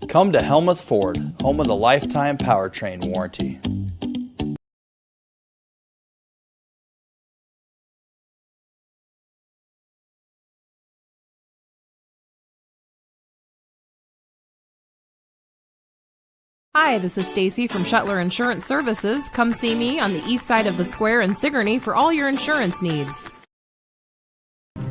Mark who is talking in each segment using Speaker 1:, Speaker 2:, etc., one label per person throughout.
Speaker 1: Come to Helmuth Ford, home of the lifetime powertrain warranty.
Speaker 2: Hi, this is Stacy from Shuttler Insurance Services. Come see me on the east side of the square in Sigourney for all your insurance needs.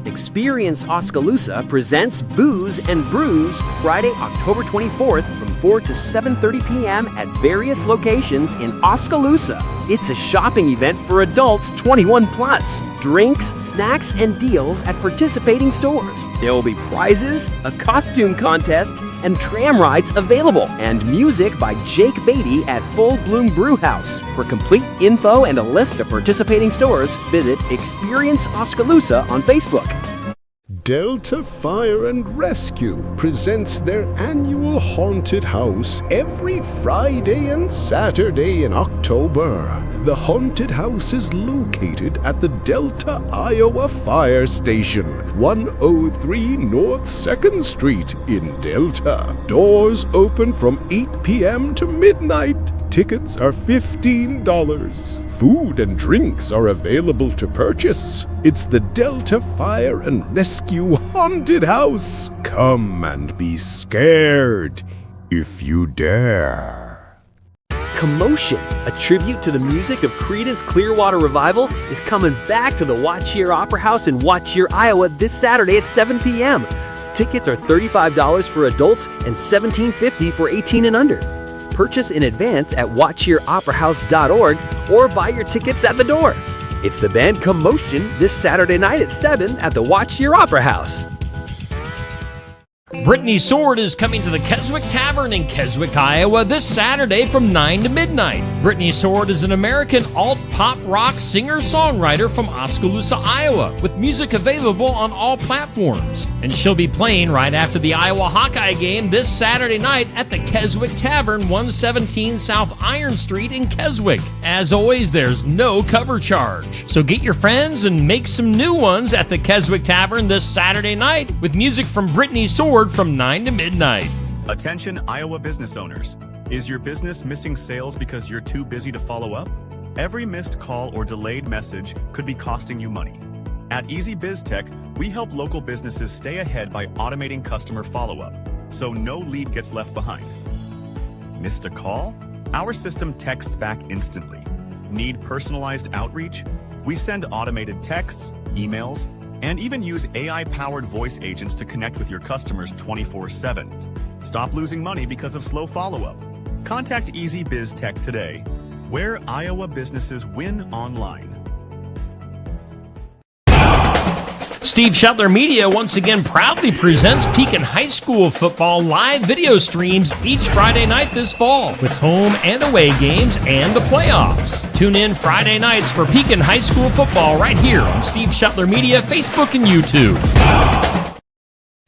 Speaker 3: Experience Oskaloosa presents Booze and Brews Friday, October 24th from 4 to 7:30 p.m. at various locations in Oskaloosa. It's a shopping event for adults 21 plus. Drinks, snacks, and deals at participating stores. There will be prizes, a costume contest, and tram rides available. And music by Jake Beatty at Full Bloom Brew House. For complete info and a list of participating stores, visit Experience Oskaloosa on Facebook.
Speaker 4: Delta Fire and Rescue presents their annual haunted house every Friday and Saturday in October. The haunted house is located at the Delta, Iowa Fire Station, 103 North 2nd Street in Delta. Doors open from 8 p.m. to midnight. Tickets are $15. Food and drinks are available to purchase. It's the Delta Fire and Rescue Haunted House. Come and be scared, if you dare.
Speaker 3: Commotion, a tribute to the music of Creedence Clearwater Revival, is coming back to the Watch-Year Opera House in Watch-Year, Iowa this Saturday at 7 p.m. Tickets are $35 for adults and $17.50 for 18 and under. Purchase in advance at watchyearoperahouse.org or buy your tickets at the door. It's the band Commotion this Saturday night at 7 at the Watch-Year Opera House.
Speaker 5: Brittany Sword is coming to the Keswick Tavern in Keswick, Iowa this Saturday from 9 to midnight. Brittany Sword is an American alt-pop rock singer-songwriter from Oskaloosa, Iowa, with music available on all platforms. And she'll be playing right after the Iowa Hawkeye game this Saturday night at the Keswick Tavern, 117 South Iron Street in Keswick. As always, there's no cover charge. So get your friends and make some new ones at the Keswick Tavern this Saturday night with music from Brittany Sword from 9 to midnight.
Speaker 6: Attention Iowa business owners. Is your business missing sales because you're too busy to follow up? Every missed call or delayed message could be costing you money. At Easy Biz Tech, we help local businesses stay ahead by automating customer follow-up, so no lead gets left behind. Missed a call? Our system texts back instantly. Need personalized outreach? We send automated texts, emails, and even use AI-powered voice agents to connect with your customers 24/7. Stop losing money because of slow follow-up. Contact Easy Biz Tech today, where Iowa businesses win online.
Speaker 5: Steve Shuttler Media once again proudly presents Pekin High School football live video streams each Friday night this fall, with home and away games and the playoffs. Tune in Friday nights for Pekin High School football right here on Steve Shuttler Media, Facebook, and YouTube.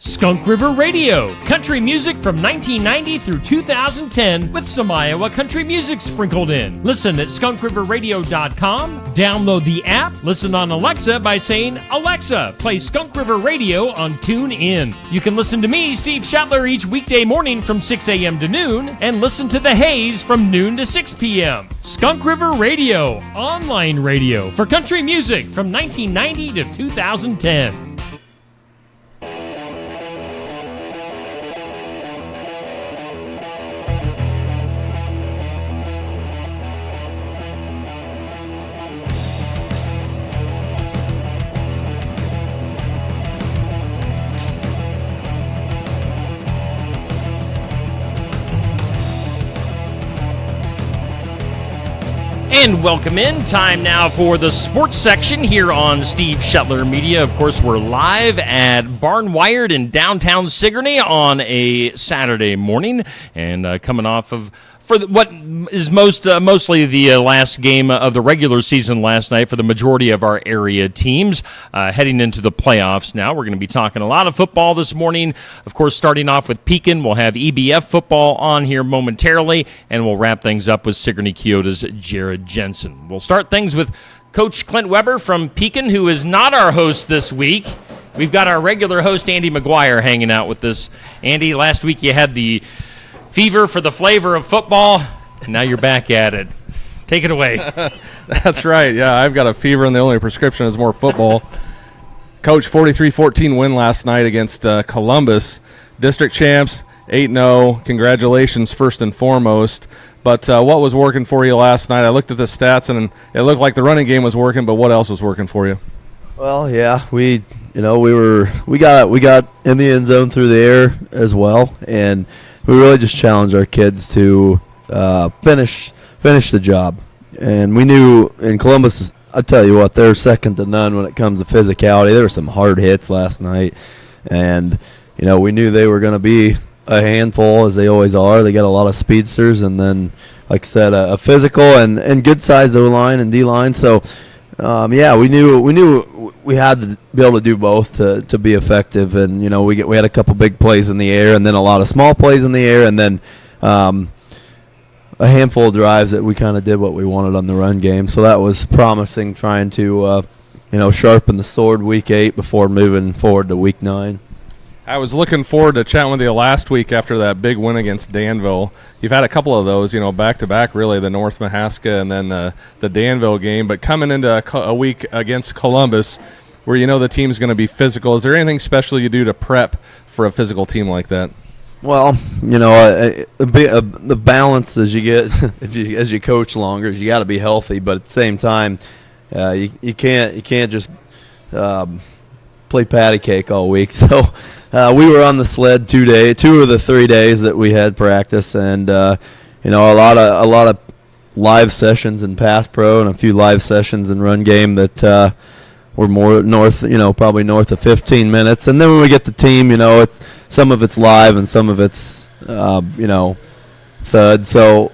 Speaker 5: Skunk River Radio, country music from 1990 through 2010 with some Iowa country music sprinkled in. Listen at skunkriverradio.com, download the app, listen on Alexa by saying, "Alexa, play Skunk River Radio on TuneIn." You can listen to me, Steve Shuttler, each weekday morning from 6 a.m. to noon, and listen to The Haze from noon to 6 p.m. Skunk River Radio, online radio for country music from 1990 to 2010. And welcome in. Time now for the sports section here on Steve Shuttler Media. Of course, we're live at Barnwired in downtown Sigourney on a Saturday morning, and coming off of what is mostly the last game of the regular season last night for the majority of our area teams, heading into the playoffs now. We're going to be talking a lot of football this morning. Of course, starting off with Pekin, we'll have EBF football on here momentarily, and we'll wrap things up with Sigourney Keota's Jared Jensen. We'll start things with Coach Clint Weber from Pekin, who is not our host this week. We've got our regular host, Andy McGuire, hanging out with us. Andy, last week you had the Fever for the flavor of football. And now you're back at it. Take it away.
Speaker 7: That's right. Yeah, I've got a fever, and the only prescription is more football. Coach, 43-14 win last night against Columbus. District champs, 8-0. Congratulations, first and foremost. But what was working for you last night? I looked at the stats, and it looked like the running game was working, but what else was working for you?
Speaker 8: Well, yeah, we got in the end zone through the air as well, and we really just challenged our kids to finish the job. And we knew in Columbus, I tell you what, they're second to none when it comes to physicality. There were some hard hits last night, and we knew they were going to be a handful, as they always are. They got a lot of speedsters, and then, like I said, a physical and good size O-line and D-line. So, we knew we had to be able to do both to be effective. And we had a couple big plays in the air, and then a lot of small plays in the air, and then a handful of drives that we kind of did what we wanted on the run game. So that was promising, trying to sharpen the sword week 8 before moving forward to week 9.
Speaker 7: I was looking forward to chatting with you last week after that big win against Danville. You've had a couple of those, back-to-back, really, the North Mahaska and then the Danville game. But coming into a week against Columbus where the team's going to be physical, is there anything special you do to prep for a physical team like that?
Speaker 8: Well, the balance as you get as you coach longer is you got to be healthy, but at the same time, you can't just play patty cake all week. So we were on the sled 2 of the 3 days that we had practice, and a lot of live sessions in pass pro and a few live sessions in run game that were more north, probably north of 15 minutes. And then when we get the team, it's some of it's live and some of it's thud. So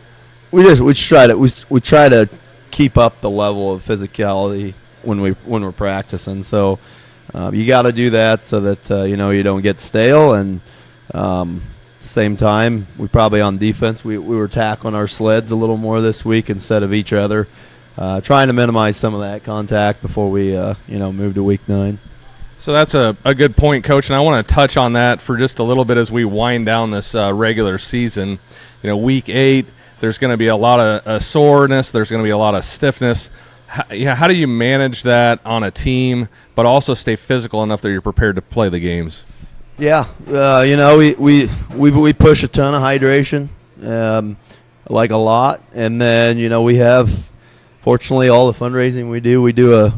Speaker 8: we try to keep up the level of physicality when we're practicing. So you got to do that so that you don't get stale. And at the same time, we probably on defense we were tackling our sleds a little more this week instead of each other, trying to minimize some of that contact before we move to week 9.
Speaker 7: So that's a good point, Coach, and I want to touch on that for just a little bit as we wind down this regular season. Week 8, there's going to be a lot of soreness. There's going to be a lot of stiffness. How do you manage that on a team, but also stay physical enough that you're prepared to play the games?
Speaker 8: Yeah, we push a ton of hydration, like a lot, and then we have, fortunately, all the fundraising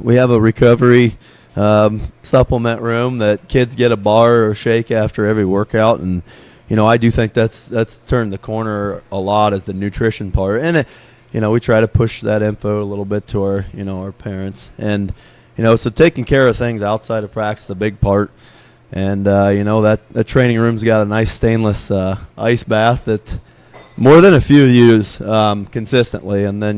Speaker 8: we have a recovery supplement room that kids get a bar or a shake after every workout, and I do think that's turned the corner a lot as the nutrition part, and we try to push that info a little bit to our our parents, and so taking care of things outside of practice is a big part, and that training room's got a nice stainless ice bath that more than a few use consistently, and then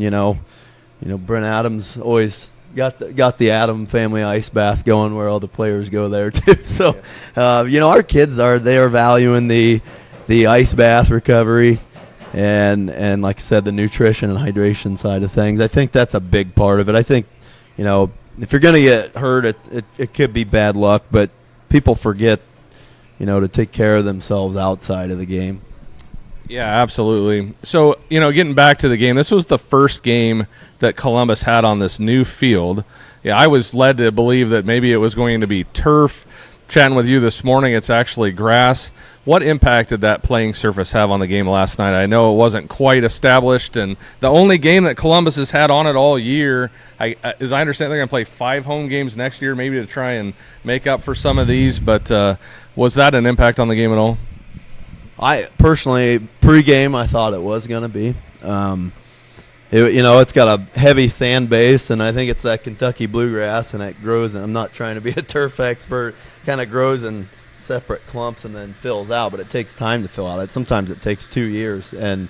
Speaker 8: Brent Adams always got the Adam family ice bath going where all the players go there too. So, our kids are valuing the ice bath recovery and like I said, the nutrition and hydration side of things. I think that's a big part of it. I think, if you're going to get hurt, it could be bad luck, but people forget, to take care of themselves outside of the game.
Speaker 7: Yeah, absolutely. So, getting back to the game, this was the first game that Columbus had on this new field. Yeah, I was led to believe that maybe it was going to be turf. Chatting with you this morning, it's actually grass. What impact did that playing surface have on the game last night? I know it wasn't quite established, and the only game that Columbus has had on it all year, as I understand, they're going to play 5 home games next year, maybe to try and make up for some of these, but was that an impact on the game at all?
Speaker 8: I personally, pre-game, I thought it was going to be. It's got a heavy sand base, and I think it's that Kentucky bluegrass, and it grows. And I'm not trying to be a turf expert. Kind of grows in separate clumps and then fills out, but it takes time to fill out. Sometimes it takes 2 years, and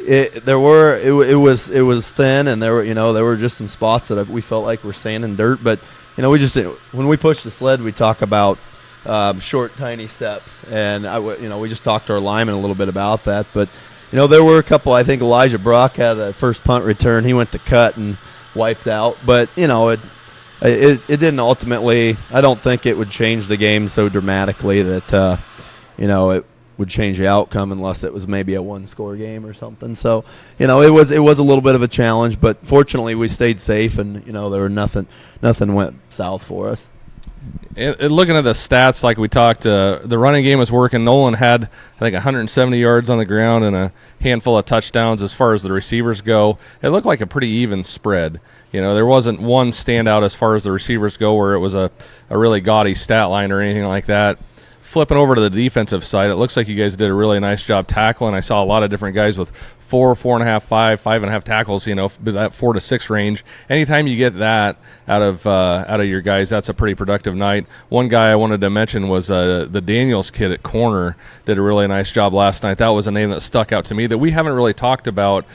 Speaker 8: it was thin, and there were just some spots that we felt like were sand and dirt. But when we push the sled, we talk about short, tiny steps, and we just talked to our linemen a little bit about that. But there were a couple. I think Elijah Brock had a first punt return. He went to cut and wiped out, but it didn't ultimately. I don't think it would change the game so dramatically that would change the outcome unless it was maybe a one-score game or something. So, it was a little bit of a challenge, but fortunately we stayed safe, and there were nothing went south for us.
Speaker 7: Looking at the stats, like we talked, the running game was working. Nolan had, I think, 170 yards on the ground and a handful of touchdowns. As far as the receivers go, it looked like a pretty even spread. There wasn't one standout as far as the receivers go where it was a really gaudy stat line or anything like that. Flipping over to the defensive side, it looks like you guys did a really nice job tackling. I saw a lot of different guys with 4, 4.5, 5, 5.5 tackles, that 4 to 6 range. Anytime you get that out of your guys, that's a pretty productive night. One guy I wanted to mention was the Daniels kid at corner did a really nice job last night. That was a name that stuck out to me that we haven't really talked about.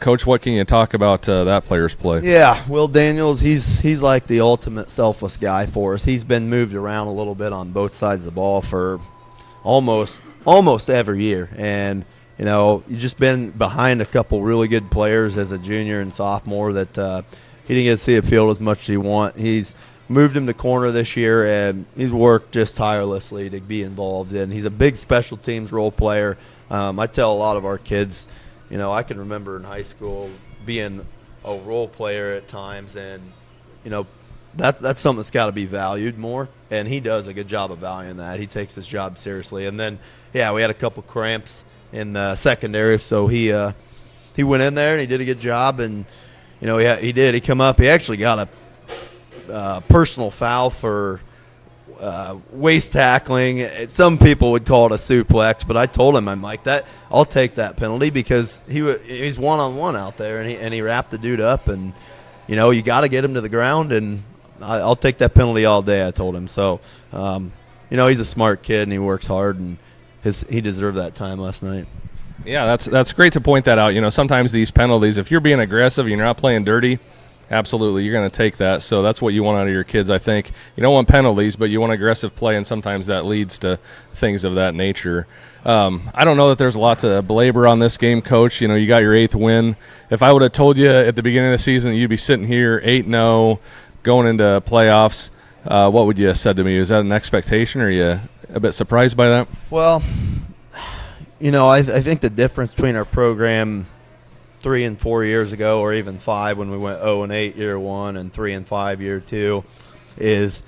Speaker 7: Coach, what can you talk about that player's play?
Speaker 8: Yeah, Will Daniels, he's like the ultimate selfless guy for us. He's been moved around a little bit on both sides of the ball for almost every year, and you've just been behind a couple really good players as a junior and sophomore that he didn't get to see the field as much as he want. He's moved him to corner this year, and he's worked just tirelessly to be involved in. He's a big special teams role player. I tell a lot of our kids, I can remember in high school being a role player at times, and that's something that's got to be valued more, and he does a good job of valuing that. He takes his job seriously. And then, we had a couple cramps in the secondary, so he went in there and he did a good job. And he did. He come up. He actually got a personal foul for waist tackling. Some people would call it a suplex, but I told him, I'm like, that I'll take that penalty because he's one-on-one out there, and he wrapped the dude up, and you got to get him to the ground, and I'll take that penalty all day, I told him. So he's a smart kid and he works hard, and he deserved that time last night.
Speaker 7: Yeah, that's great to point that out. Sometimes these penalties, if you're being aggressive and you're not playing dirty, absolutely, you're going to take that. So that's what you want out of your kids, I think. You don't want penalties, but you want aggressive play, and sometimes that leads to things of that nature. I don't know that there's a lot to belabor on this game, Coach. You got your 8th win. If I would have told you at the beginning of the season that you'd be sitting here 8-0 going into playoffs, what would you have said to me? Is that an expectation, or are you a bit surprised by that?
Speaker 8: Well, I think the difference between our program 3 and 4 years ago, or even 5 when we went 0-8 year 1 and 3-5 year 2, is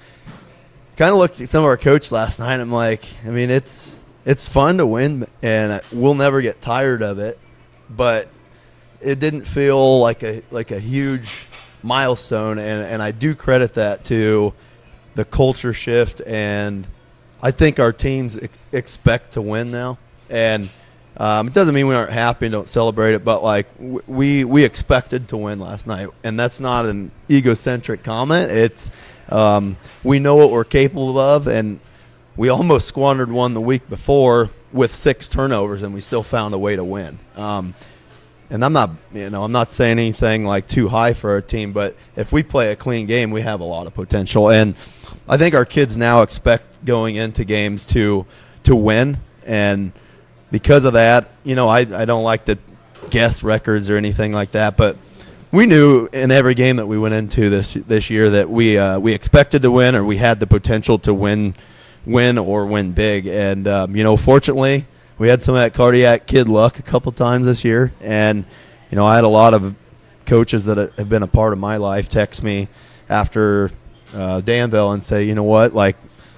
Speaker 8: kind of looked at some of our coaches last night. I'm like, it's fun to win, and we'll never get tired of it, but it didn't feel like a huge milestone, and I do credit that to the culture shift, and I think our teams expect to win now, and it doesn't mean we aren't happy and don't celebrate it, but we expected to win last night, and that's not an egocentric comment. It's we know what we're capable of, and we almost squandered one the week before with 6 turnovers, and we still found a way to win. And I'm not saying anything too high for our team, but if we play a clean game, we have a lot of potential. And I think our kids now expect going into games to win. And because of that, I don't like to guess records or anything like that, but we knew in every game that we went into this year that we expected to win, or we had the potential to win or win big. And fortunately, we had some of that cardiac kid luck a couple times this year, and I had a lot of coaches that have been a part of my life text me after Danville and say,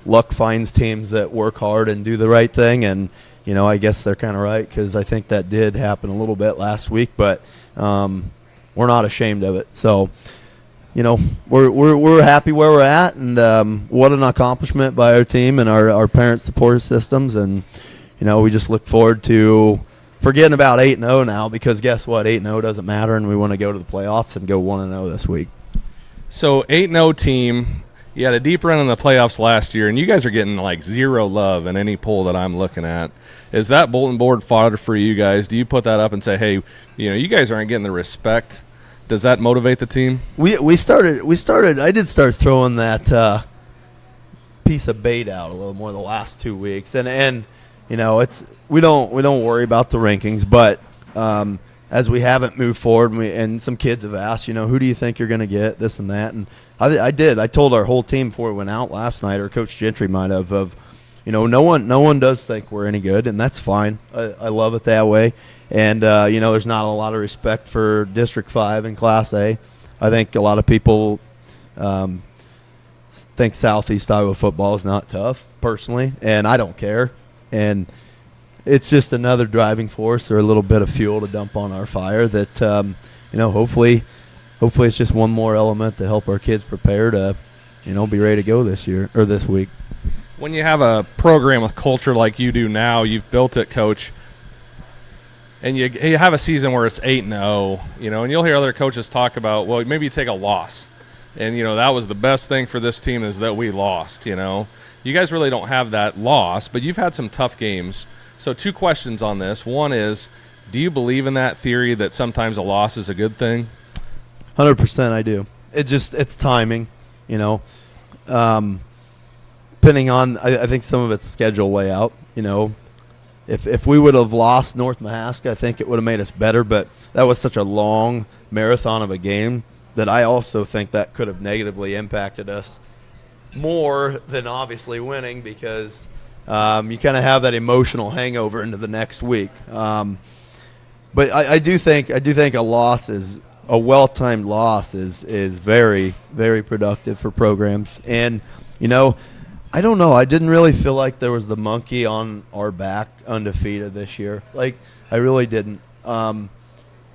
Speaker 8: luck finds teams that work hard and do the right thing, and I guess they're kind of right, because I think that did happen a little bit last week, but we're not ashamed of it. So we're happy where we're at, and what an accomplishment by our team and our parent support systems, and we just look forward to forgetting about 8-0 now, because guess what? 8-0 doesn't matter, and we want to go to the playoffs and go 1-0 this week.
Speaker 7: So 8-0 team, you had a deep run in the playoffs last year, and you guys are getting 0 love in any poll that I'm looking at. Is that bulletin board fodder for you guys? Do you put that up and say, hey, you guys aren't getting the respect? Does that motivate the team?
Speaker 8: We started. I did start throwing that piece of bait out a little more the last 2 weeks, and it's we don't worry about the rankings, but as we haven't moved forward, and some kids have asked, who do you think you're going to get, this and that, and I told our whole team before we went out last night, or Coach Gentry might have, no one does think we're any good, and that's fine. I love it that way. And, there's not a lot of respect for District 5 and Class A. I think a lot of people think Southeast Iowa football is not tough, personally, and I don't care. And it's just another driving force or a little bit of fuel to dump on our fire that, hopefully it's just one more element to help our kids prepare to, be ready to go this year or this week.
Speaker 7: When you have a program with culture like you do now, you've built it, Coach, and you have a season where it's 8-0, and you'll hear other coaches talk about, well, maybe you take a loss. And, that was the best thing for this team is that we lost, You guys really don't have that loss, but you've had some tough games. So 2 questions on this. One is, do you believe in that theory that sometimes a loss is a good thing?
Speaker 8: 100% I do. It's timing, depending on, I think some of it's schedule layout, If we would have lost North Mahaska, I think it would have made us better, but that was such a long marathon of a game that I also think that could have negatively impacted us more than obviously winning because you kind of have that emotional hangover into the next week. But I do think a well-timed loss is very, very productive for programs. And, I don't know. I didn't really feel like there was the monkey on our back undefeated this year. Like, I really didn't.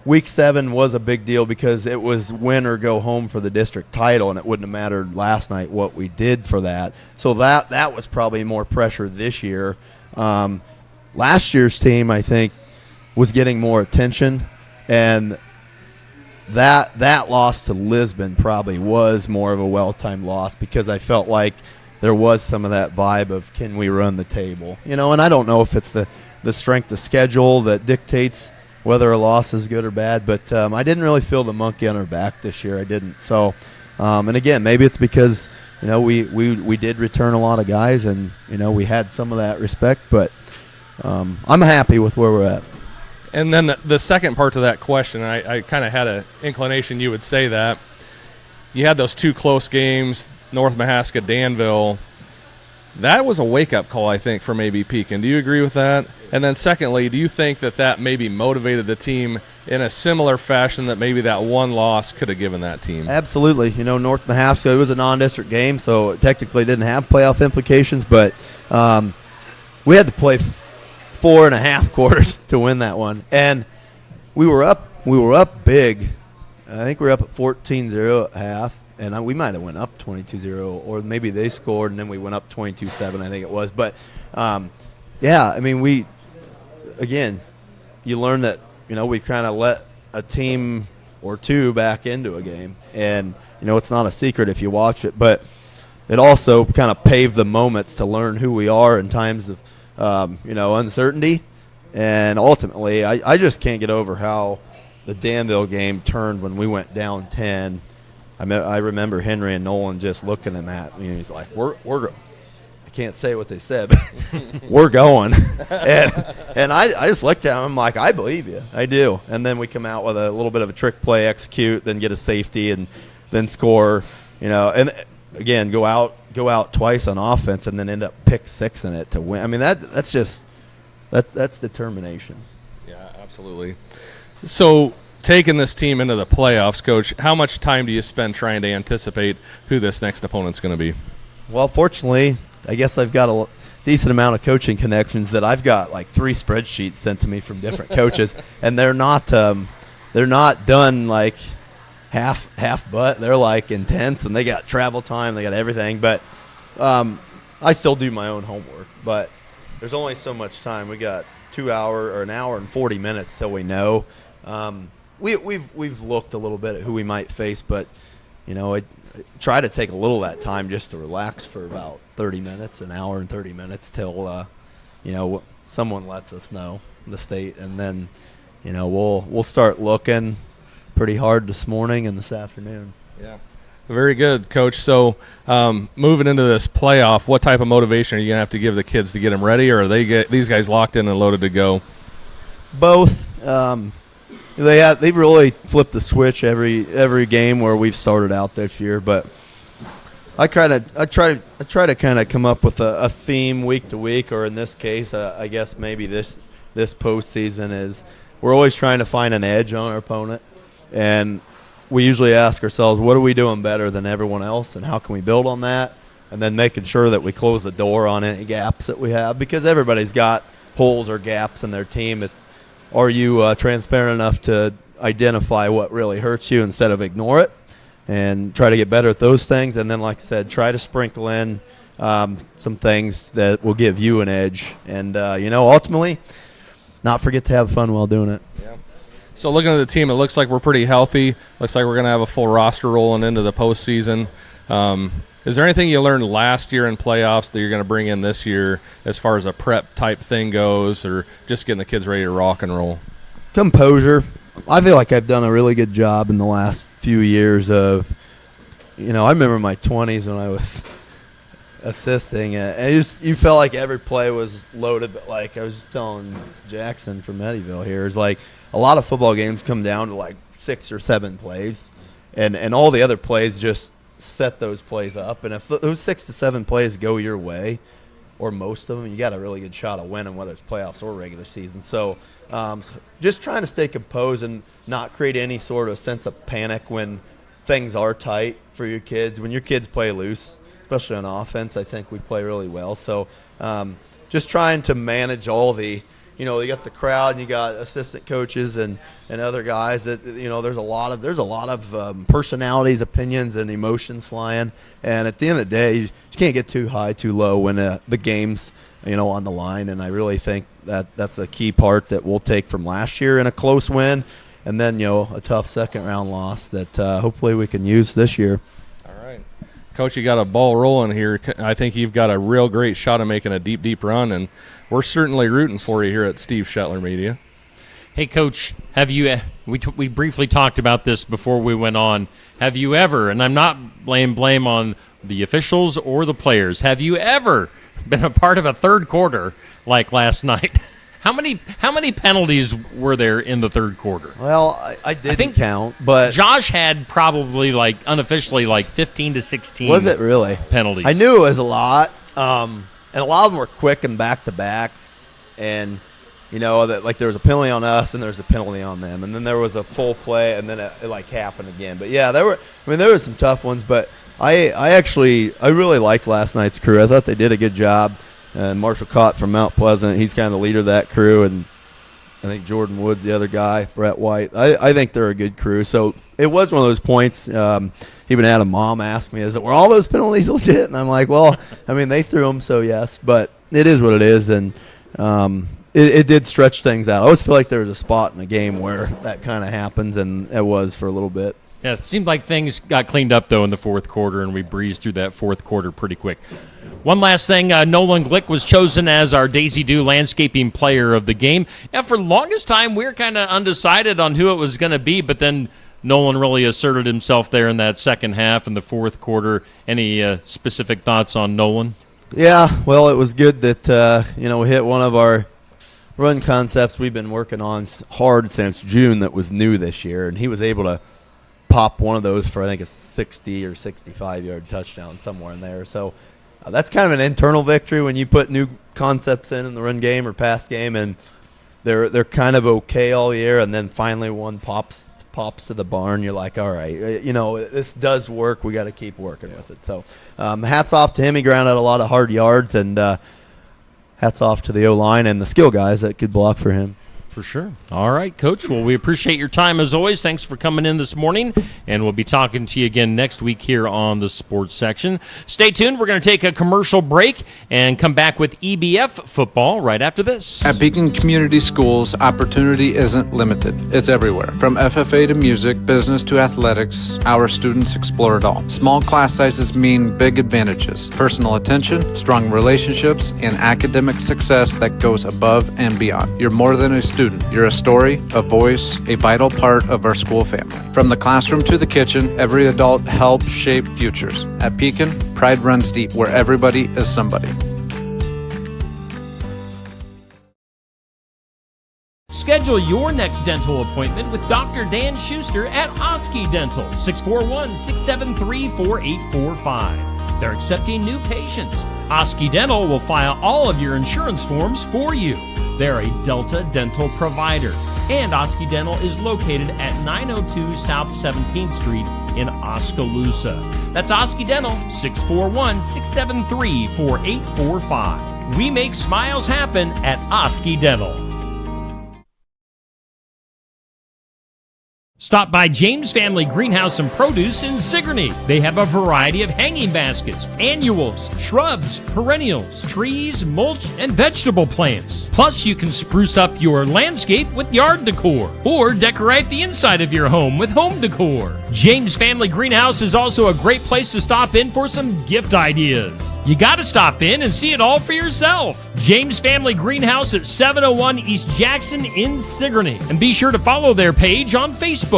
Speaker 8: Week 7 was a big deal because it was win or go home for the district title, and it wouldn't have mattered last night what we did for that. So that was probably more pressure this year. Last year's team, I think, was getting more attention, and that loss to Lisbon probably was more of a well-timed loss because I felt like there was some of that vibe of can we run the table, and I don't know if it's the strength of schedule that dictates whether a loss is good or bad, but I didn't really feel the monkey on our back this year. I didn't. So, and again, maybe it's because we did return a lot of guys, and we had some of that respect. But I'm happy with where we're at.
Speaker 7: And then the second part to that question, I kind of had an inclination you would say that you had those 2 close games, North Mahaska, Danville. That was a wake-up call, I think, for maybe Pekin. Do you agree with that? And then secondly, do you think that maybe motivated the team in a similar fashion that maybe that one loss could have given that team?
Speaker 8: Absolutely. North Mahaska, it was a non-district game, so it technically didn't have playoff implications, but we had to play 4.5 quarters to win that one. And we were up big. I think we were up at 14-0 at half. And we might have went up 22-0, or maybe they scored, and then we went up 22-7, I think it was. But, yeah, I mean, you learn that, we kind of let a team or 2 back into a game. And, it's not a secret if you watch it. But it also kind of paved the moments to learn who we are in times of, uncertainty. And ultimately, I just can't get over how the Danville game turned when we went down 10. I remember Henry and Nolan just looking at that. He's like, we're I can't say what they said, but we're going. And I just looked at him. I'm like, I believe you. I do. And then we come out with a little bit of a trick play, execute, then get a safety, and then score. And again, go out twice on offense, and then end up pick 6 in it to win. I mean, that's determination.
Speaker 7: Yeah, absolutely. So, taking this team into the playoffs, Coach, how much time do you spend trying to anticipate who this next opponent's going to be? Well,
Speaker 8: fortunately, I guess I've got a decent amount of coaching connections that I've got like 3 spreadsheets sent to me from different coaches, and they're not done like half butt. They're like intense, and they got travel time, they got everything. But I still do my own homework, but there's only so much time. We got 2 hour or an hour and 40 minutes till we know. We've looked a little bit at who we might face, but I try to take a little of that time just to relax for about 30 minutes, an hour and 30 minutes till someone lets us know, the state, and then we'll start looking pretty hard this morning and this afternoon.
Speaker 7: Yeah, very good, Coach. So moving into this playoff, what type of motivation are you gonna have to give the kids to get them ready, or are these guys locked in and loaded to go?
Speaker 8: Both. They've really flipped the switch every game where we've started out this year, but I try to kind of come up with a theme week to week, or in this case, I guess maybe this postseason is we're always trying to find an edge on our opponent, and we usually ask ourselves, what are we doing better than everyone else, and how can we build on that, and then making sure that we close the door on any gaps that we have, because everybody's got holes or gaps in their team. Are you transparent enough to identify what really hurts you instead of ignore it, and try to get better at those things, and then, like I said, try to sprinkle in some things that will give you an edge, and ultimately not forget to have fun while doing it.
Speaker 7: Yeah. So looking at the team, it looks like we're pretty healthy. Looks like we're going to have a full roster rolling into the postseason. Is there anything you learned last year in playoffs that you're going to bring in this year as far as a prep type thing goes, or just getting the kids ready to rock and roll?
Speaker 8: Composure. I feel like I've done a really good job in the last few years of, I remember my 20s when I was assisting, and you felt like every play was loaded. But like I was telling Jackson from Eddyville here, it's like a lot of football games come down to like 6 or 7 plays, and all the other plays just set those plays up. And if those 6 to 7 plays go your way, or most of them, you got a really good shot of winning, whether it's playoffs or regular season. So just trying to stay composed and not create any sort of sense of panic when things are tight for your kids. When your kids play loose, especially on offense, I think we play really well. So just trying to manage all the, you got the crowd and you got assistant coaches and other guys that, there's a lot of personalities, opinions, and emotions flying. And at the end of the day, you can't get too high, too low when the game's, on the line. And I really think that's a key part that we'll take from last year in a close win, and then, a tough second round loss that hopefully we can use this year.
Speaker 7: All right. Coach, you got a ball rolling here. I think you've got a real great shot of making a deep, deep run, and we're certainly rooting for you here at Steve Shetler Media.
Speaker 5: Hey, Coach, have you we briefly talked about this before we went on. Have you ever, and I'm not blame on the officials or the players, have you ever been a part of a third quarter like last night? How many penalties were there in the third quarter?
Speaker 8: Well, I didn't count, but
Speaker 5: Josh had probably unofficially 15 to 16.
Speaker 8: Was it really?
Speaker 5: Penalties.
Speaker 8: I knew it was a lot, and a lot of them were quick and back to back, and that there was a penalty on us and there was a penalty on them, and then there was a full play, and then it happened again. But yeah, there were some tough ones, but I really liked last night's crew. I thought they did a good job. Marshall Cott from Mount Pleasant, he's kind of the leader of that crew, and I think Jordan Woods, the other guy, Brett White. I think they're a good crew. So it was one of those points. Even had a mom ask me, were all those penalties legit? And I'm like, well, they threw them, so yes. But it is what it is, and it did stretch things out. I always feel like there was a spot in the game where that kind of happens, and it was for a little bit.
Speaker 5: Yeah, it seemed like things got cleaned up, though, in the fourth quarter, and we breezed through that fourth quarter pretty quick. One last thing, Nolan Glick was chosen as our Daisy Dew Landscaping Player of the Game. Yeah, for the longest time, we were kind of undecided on who it was going to be, but then Nolan really asserted himself there in that second half in the fourth quarter. Any specific thoughts on Nolan?
Speaker 8: Yeah, well, it was good that, we hit one of our run concepts we've been working on hard since June that was new this year, and he was able to pop one of those for, I think, a 60 or 65-yard touchdown somewhere in there. So that's kind of an internal victory when you put new concepts in the run game or pass game, and they're kind of okay all year, and then finally one pops to the barn. You're like, all right, this does work. We got to keep working with it. So hats off to him. He grounded a lot of hard yards, and hats off to the O-line and the skill guys that could block for him.
Speaker 5: For sure. All right, Coach. Well, we appreciate your time as always. Thanks for coming in this morning, and we'll be talking to you again next week here on the sports section. Stay tuned. We're going to take a commercial break and come back with EBF football right after this.
Speaker 9: At Beacon Community Schools, opportunity isn't limited. It's everywhere. From FFA to music, business to athletics, our students explore it all. Small class sizes mean big advantages. Personal attention, strong relationships, and academic success that goes above and beyond. You're more than a student. You're a story, a voice, a vital part of our school family. From the classroom to the kitchen, every adult helps shape futures. At Pekin, pride runs deep, where everybody is somebody.
Speaker 5: Schedule your next dental appointment with Dr. Dan Schuster at Oski Dental, 641-673-4845. They're accepting new patients. Oski Dental will file all of your insurance forms for you. They're a Delta dental provider. And Oski Dental is located at 902 South 17th Street in Oskaloosa. That's Oski Dental, 641-673-4845. We make smiles happen at Oski Dental. Stop by James Family Greenhouse and Produce in Sigourney. They have a variety of hanging baskets, annuals, shrubs, perennials, trees, mulch, and vegetable plants. Plus, you can spruce up your landscape with yard decor or decorate the inside of your home with home decor. James Family Greenhouse is also a great place to stop in for some gift ideas. You gotta stop in and see it all for yourself. James Family Greenhouse at 701 East Jackson in Sigourney. And be sure to follow their page on Facebook.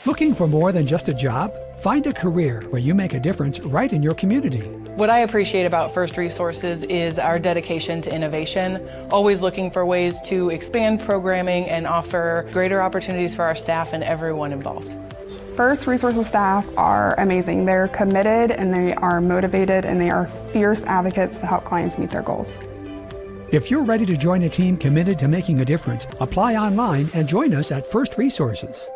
Speaker 10: Looking for more than just a job? Find a career where you make a difference right in your community.
Speaker 11: What I appreciate about First Resources is our dedication to innovation, always looking for ways to expand programming and offer greater opportunities for our staff and everyone involved.
Speaker 12: First Resources staff are amazing. They're committed and they are motivated and they are fierce advocates to help clients meet their goals.
Speaker 10: If you're ready to join a team committed to making a difference, apply online and join us at First Resources.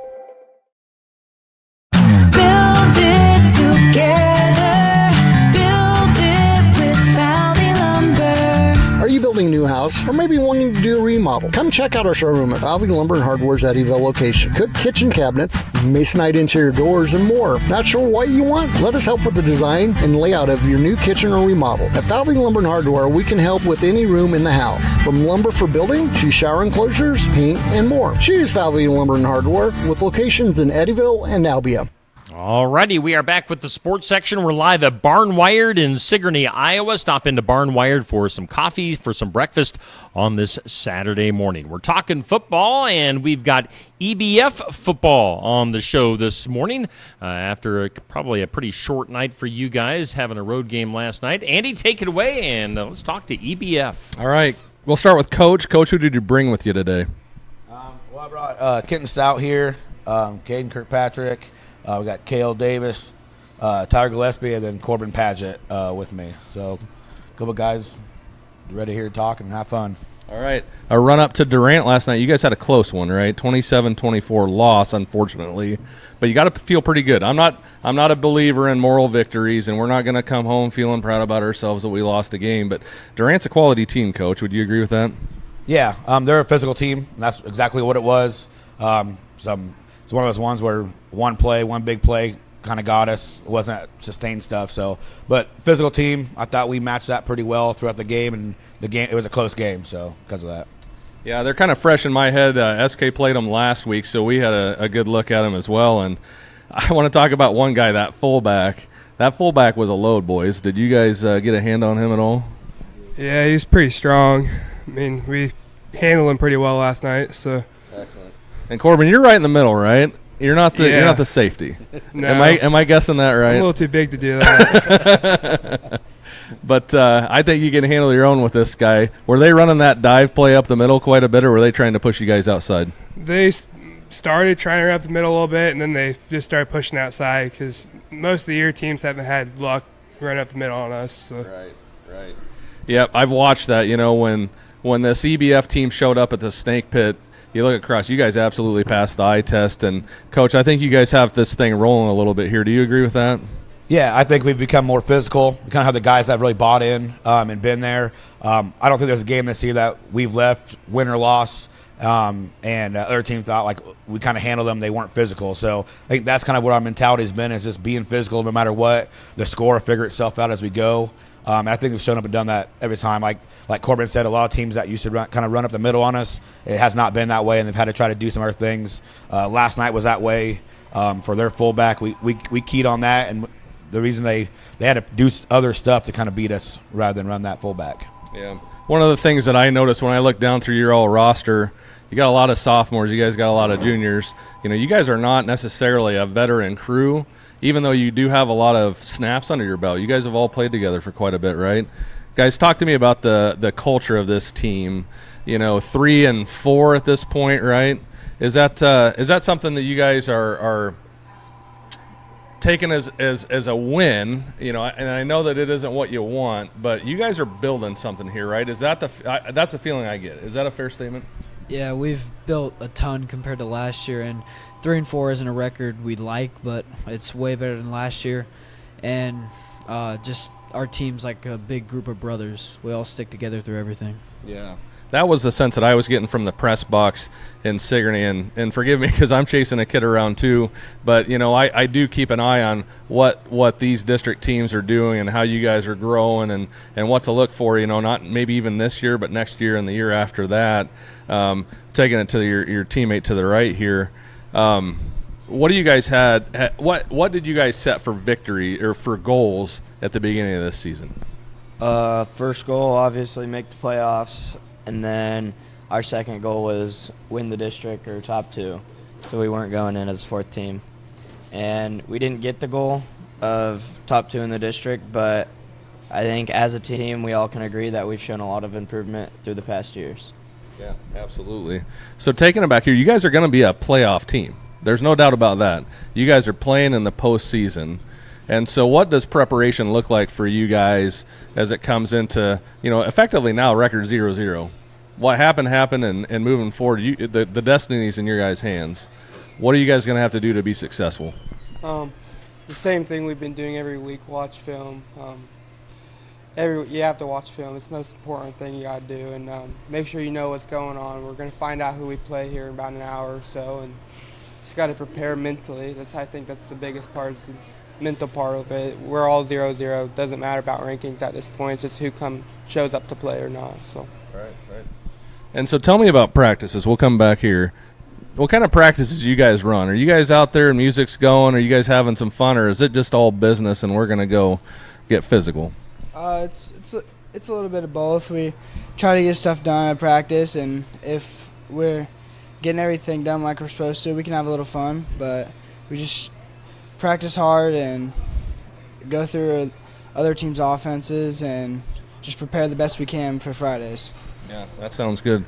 Speaker 13: Build it together. Build it with Valley Lumber.
Speaker 14: Are you building a new house or maybe wanting to do a remodel? Come check out our showroom at Valley Lumber and Hardware's Eddyville location. Cook kitchen cabinets, masonite interior doors, and more. Not sure what you want? Let us help with the design and layout of your new kitchen or remodel. At Valley Lumber and Hardware, we can help with any room in the house, from lumber for building to shower enclosures, paint, and more. Choose Valley Lumber and Hardware with locations in Eddyville and Albia.
Speaker 5: Alrighty, we are back with the sports section. We're live at Barnwired in Sigourney, Iowa. Stop into Barnwired for some coffee, for some breakfast on this Saturday morning. We're talking football, and we've got EBF football on the show this morning after probably a pretty short night for you guys, having a road game last night. Andy, take it away, and let's talk to EBF.
Speaker 7: All right, we'll start with Coach. Coach, who did you bring with you today?
Speaker 15: Well, I brought Kenton Stout here, Caden Kirkpatrick. We got Cale Davis, Tyler Gillespie, and then Corbin Padgett with me. So a couple guys ready here to talk and have fun.
Speaker 7: All right. A run up to Durant last night. You guys had a close one, right? 27-24 loss, unfortunately. But you got to feel pretty good. I'm not a believer in moral victories, and we're not going to come home feeling proud about ourselves that we lost a game. But Durant's a quality team, Coach. Would you agree with that?
Speaker 15: Yeah, they're a physical team, and that's exactly what it was. It's one of those ones where one big play kind of got us. It wasn't sustained stuff. But physical team, I thought we matched that pretty well throughout the game, and it was a close game, so because of that.
Speaker 7: Yeah, they're kind of fresh in my head. SK played them last week, so we had a good look at them as well. And I want to talk about one guy, that fullback. That fullback was a load, boys. Did you guys get a hand on him at all?
Speaker 16: Yeah, he's pretty strong. I mean, we handled him pretty well last night. So
Speaker 7: excellent. And Corbin, you're right in the middle, right? You're not the safety.
Speaker 16: No.
Speaker 7: Am I guessing that right?
Speaker 16: I'm a little too big to do that.
Speaker 7: But I think you can handle your own with this guy. Were they running that dive play up the middle quite a bit, or were they trying to push you guys outside?
Speaker 16: They started trying to run up the middle a little bit, and then they just started pushing outside because most of the year teams haven't had luck running up the middle on us. So.
Speaker 7: Right. Yep, I've watched that. You know, when this EBF team showed up at the Snake Pit, you look across, you guys absolutely passed the eye test. And, Coach, I think you guys have this thing rolling a little bit here. Do you agree with that?
Speaker 15: Yeah, I think we've become more physical. We kind of have the guys that have really bought in and been there. I don't think there's a game this year that we've left, win or loss, and other teams thought like we kind of handled them. They weren't physical. So I think that's kind of what our mentality has been, is just being physical no matter what. The score will figure itself out as we go. And I think we've shown up and done that every time. Like Corbin said, a lot of teams that used to run up the middle on us, it has not been that way, and they've had to try to do some other things. Last night was that way for their fullback. We keyed on that, and the reason they had to do other stuff to kind of beat us rather than run that fullback.
Speaker 7: Yeah. One of the things that I noticed when I looked down through your all roster, you got a lot of sophomores, you guys got a lot of juniors. You know, you guys are not necessarily a veteran crew, even though you do have a lot of snaps under your belt. You guys have all played together for quite a bit, right? Guys, talk to me about the culture of this team. 3 and 4 at this point, right? Is that something that you guys are taken as a win? And I know that it isn't what you want, but you guys are building something here, right? Is that that's a feeling I get? Is that a fair statement?
Speaker 17: Yeah, we've built a ton compared to last year, and 3 and 4 isn't a record we'd like, but it's way better than last year. And just our team's like a big group of brothers. We all stick together through everything.
Speaker 7: Yeah. That was the sense that I was getting from the press box in Sigourney, and forgive me because I'm chasing a kid around too, but I do keep an eye on what these district teams are doing and how you guys are growing and what to look for. Not maybe even this year, but next year and the year after that. Taking it to your teammate to the right here. What do you guys what did you guys set for victory or for goals at the beginning of this season?
Speaker 18: First goal, obviously, make the playoffs. And then our second goal was win the district or top 2. So we weren't going in as 4th team. And we didn't get the goal of top 2 in the district, but I think as a team we all can agree that we've shown a lot of improvement through the past years.
Speaker 7: Yeah, absolutely. So taking it back here, you guys are going to be a playoff team. There's no doubt about that. You guys are playing in the postseason. And so what does preparation look like for you guys as it comes into, effectively now record 0-0? What happened, and moving forward, the destiny's in your guys' hands. What are you guys going to have to do to be successful?
Speaker 19: The same thing we've been doing every week, watch film. You have to watch film. It's the most important thing you got to do, and make sure you know what's going on. We're going to find out who we play here in about an hour or so, and just got to prepare mentally. I think that's the biggest part. Mental part of it. We're all 0-0. Doesn't matter about rankings at this point. It's just who shows up to play or not. So.
Speaker 7: Right. And so tell me about practices. We'll come back here. What kind of practices you guys run? Are you guys out there and music's going? Are you guys having some fun, or is it just all business and we're going to go get physical?
Speaker 20: It's a little bit of both. We try to get stuff done at practice, and if we're getting everything done like we're supposed to, we can have a little fun. But we just practice hard and go through other teams' offenses and just prepare the best we can for Fridays.
Speaker 7: Yeah, that sounds good.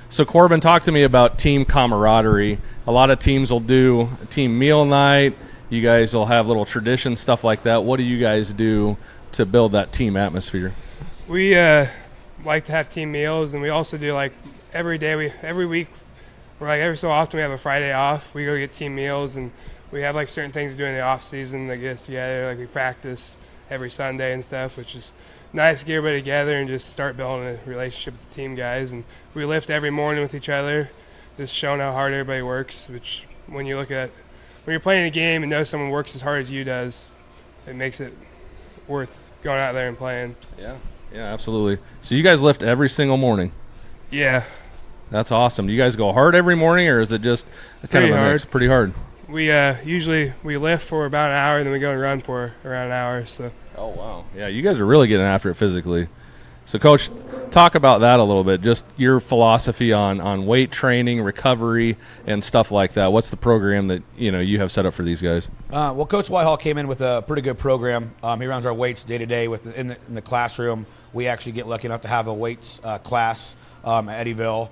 Speaker 7: So Corbin, talk to me about team camaraderie. A lot of teams will do a team meal night. You guys will have little traditions, stuff like that. What do you guys do to build that team atmosphere?
Speaker 16: We like to have team meals, and we also do every week, or every so often we have a Friday off. We go get team meals, and we have certain things to do in the off season that get us together. We practice every Sunday and stuff, which is nice to get everybody together and just start building a relationship with the team guys. And we lift every morning with each other, just showing how hard everybody works. Which when you're playing a game and know someone works as hard as you does, it makes it worth going out there and playing.
Speaker 7: Yeah, absolutely. So you guys lift every single morning?
Speaker 16: Yeah.
Speaker 7: That's awesome. Do you guys go hard every morning, or is it just kind of a mix? Pretty hard.
Speaker 16: We usually lift for about an hour, and then we go and run for around an hour. So.
Speaker 7: Oh wow! Yeah, you guys are really getting after it physically. So, Coach, talk about that a little bit. Just your philosophy on weight training, recovery, and stuff like that. What's the program that you have set up for these guys?
Speaker 15: Well, Coach Whitehall came in with a pretty good program. He runs our weights day to day in the classroom. We actually get lucky enough to have a weights class at Eddyville.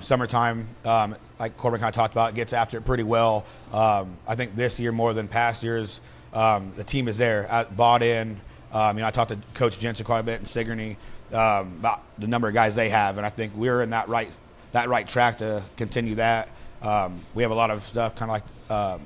Speaker 15: Summertime, like Corbin kind of talked about, gets after it pretty well. I think this year more than past years, the team is there, bought in. I talked to Coach Jensen quite a bit in Sigourney about the number of guys they have, and I think we're in that right track to continue that. We have a lot of stuff, kind of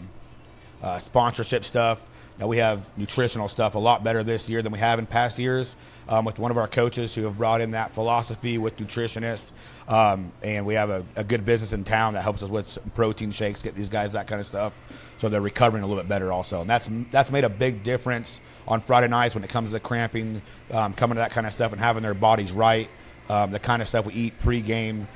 Speaker 15: like sponsorship stuff. Now we have nutritional stuff a lot better this year than we have in past years, with one of our coaches who have brought in that philosophy with nutritionists, and we have a good business in town that helps us with some protein shakes, get these guys that kind of stuff, so they're recovering a little bit better also. And that's made a big difference on Friday nights when it comes to cramping, coming to that kind of stuff and having their bodies right. The kind of stuff we eat pre-game,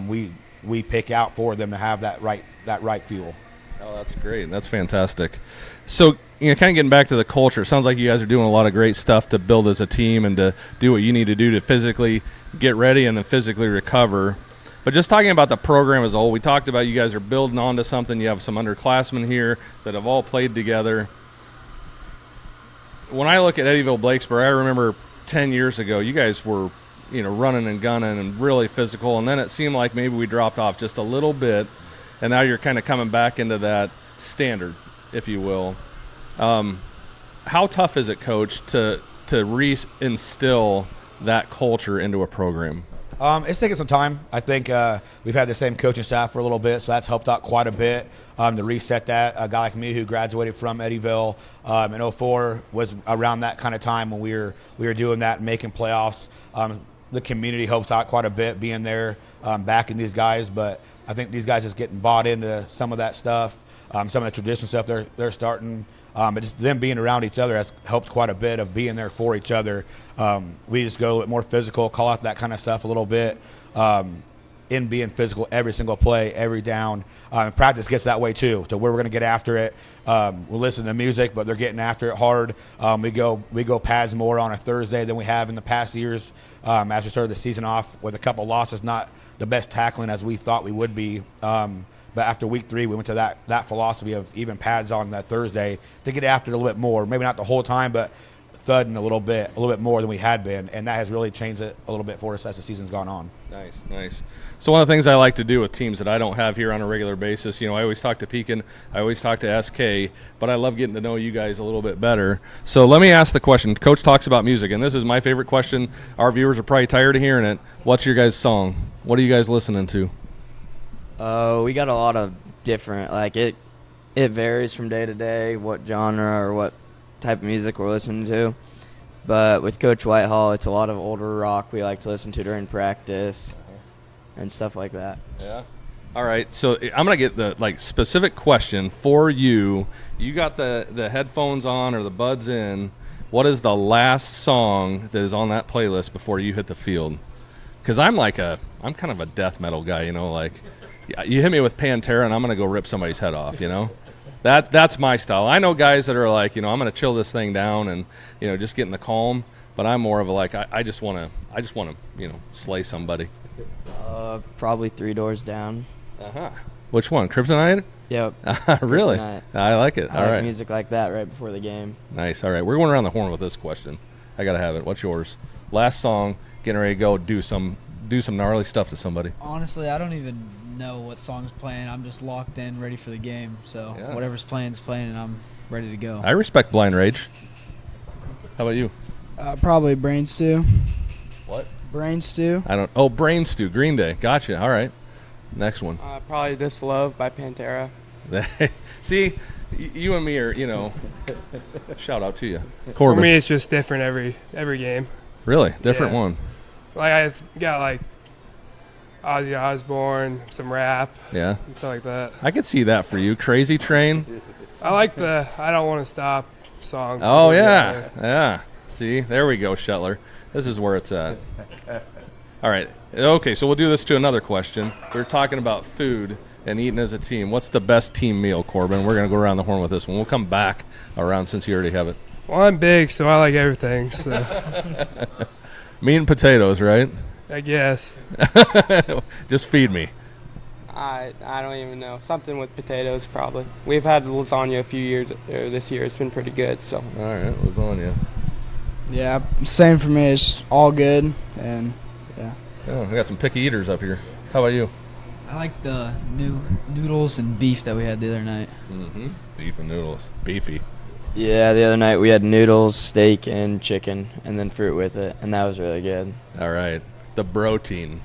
Speaker 15: we pick out for them to have that right fuel.
Speaker 7: Oh, that's great. That's fantastic. So, kind of getting back to the culture, it sounds like you guys are doing a lot of great stuff to build as a team and to do what you need to do to physically get ready and then physically recover. But just talking about the program as a whole, we talked about you guys are building onto something. You have some underclassmen here that have all played together. When I look at Eddyville Blakesboro, I remember 10 years ago, you guys were running and gunning and really physical, and then it seemed like maybe we dropped off just a little bit, and now you're kind of coming back into that standard, if you will. How tough is it, Coach, to re-instill that culture into a program?
Speaker 15: It's taken some time. I think we've had the same coaching staff for a little bit, so that's helped out quite a bit to reset that. A guy like me who graduated from Eddyville in 04 was around that kind of time when we were doing that and making playoffs. The community helps out quite a bit being there, backing these guys, but I think these guys just getting bought into some of that stuff, some of the traditional stuff they're starting. But just them being around each other has helped quite a bit of being there for each other. We just go a little bit more physical, call out that kind of stuff a little bit, in being physical every single play, every down. Practice gets that way too, to where we're going to get after it. We're listening to music, but they're getting after it hard. We go pads more on a Thursday than we have in the past years. As we started the season off with a couple losses, not the best tackling as we thought we would be. But after week 3, we went to that philosophy of even pads on that Thursday to get after it a little bit more. Maybe not the whole time, but thudding a little bit more than we had been. And that has really changed it a little bit for us as the season's gone on.
Speaker 7: Nice. So one of the things I like to do with teams that I don't have here on a regular basis, I always talk to Pekin, I always talk to SK, but I love getting to know you guys a little bit better. So let me ask the question. Coach talks about music, and this is my favorite question. Our viewers are probably tired of hearing it. What's your guys' song? What are you guys listening to?
Speaker 18: We got a lot of different, it varies from day to day what genre or what type of music we're listening to. But with Coach Whitehall, it's a lot of older rock we like to listen to during practice and stuff like that.
Speaker 7: Yeah. All right, so I'm going to get the specific question for you. You got the headphones on or the buds in. What is the last song that is on that playlist before you hit the field? Because I'm kind of a death metal guy, you hit me with Pantera and I'm going to go rip somebody's head off, That's my style. I know guys that are I'm going to chill this thing down and, just get in the calm, but I'm more of I just want to, slay somebody.
Speaker 18: Probably Three Doors Down.
Speaker 7: Uh-huh. Which one? Kryptonite?
Speaker 18: Yep.
Speaker 7: Really?
Speaker 18: Kryptonite.
Speaker 7: I like it.
Speaker 18: I
Speaker 7: All
Speaker 18: like
Speaker 7: right.
Speaker 18: music like that right before the game.
Speaker 7: Nice. All right. We're going around the horn with this question. I got to have it. What's yours? Last song, getting ready to go do some gnarly stuff to somebody.
Speaker 17: Honestly, I don't even know what song's playing. I'm just locked in, ready for the game. So whatever's playing is playing, and I'm ready to go.
Speaker 7: I respect Blind Rage. How about you?
Speaker 20: Probably Brain Stew.
Speaker 7: What?
Speaker 20: Brain Stew.
Speaker 7: Brain Stew, Green Day. Gotcha. All right. Next one.
Speaker 19: Probably This Love by Pantera.
Speaker 7: See, you and me are, shout out to you.
Speaker 16: Corbin. For me, it's just different every game.
Speaker 7: Really? Different one?
Speaker 16: I got Ozzy Osbourne, some rap.
Speaker 7: Yeah.
Speaker 16: And stuff like that.
Speaker 7: I could see that for you. Crazy Train.
Speaker 16: I like the I Don't Want to Stop song.
Speaker 7: Oh, yeah. Yeah. See, there we go, Shetler. This is where it's at. All right. Okay, so we'll do this to another question. We're talking about food and eating as a team. What's the best team meal, Corbin? We're going to go around the horn with this one. We'll come back around since you already have it.
Speaker 16: Well, I'm big, so I like everything. So.
Speaker 7: Meat and potatoes, right?
Speaker 16: I guess.
Speaker 7: Just feed me.
Speaker 19: I don't even know. Something with potatoes, probably. We've had lasagna a few years this year. It's been pretty good. So.
Speaker 7: All right, lasagna.
Speaker 20: Yeah, same for me. It's all good, and yeah.
Speaker 7: Oh, we got some picky eaters up here. How about you?
Speaker 17: I like the new noodles and beef that we had the other night.
Speaker 7: Mm-hmm. Beef and noodles. Beefy.
Speaker 18: Yeah, the other night we had noodles, steak, and chicken, and then fruit with it, and that was really good.
Speaker 7: All right. The protein.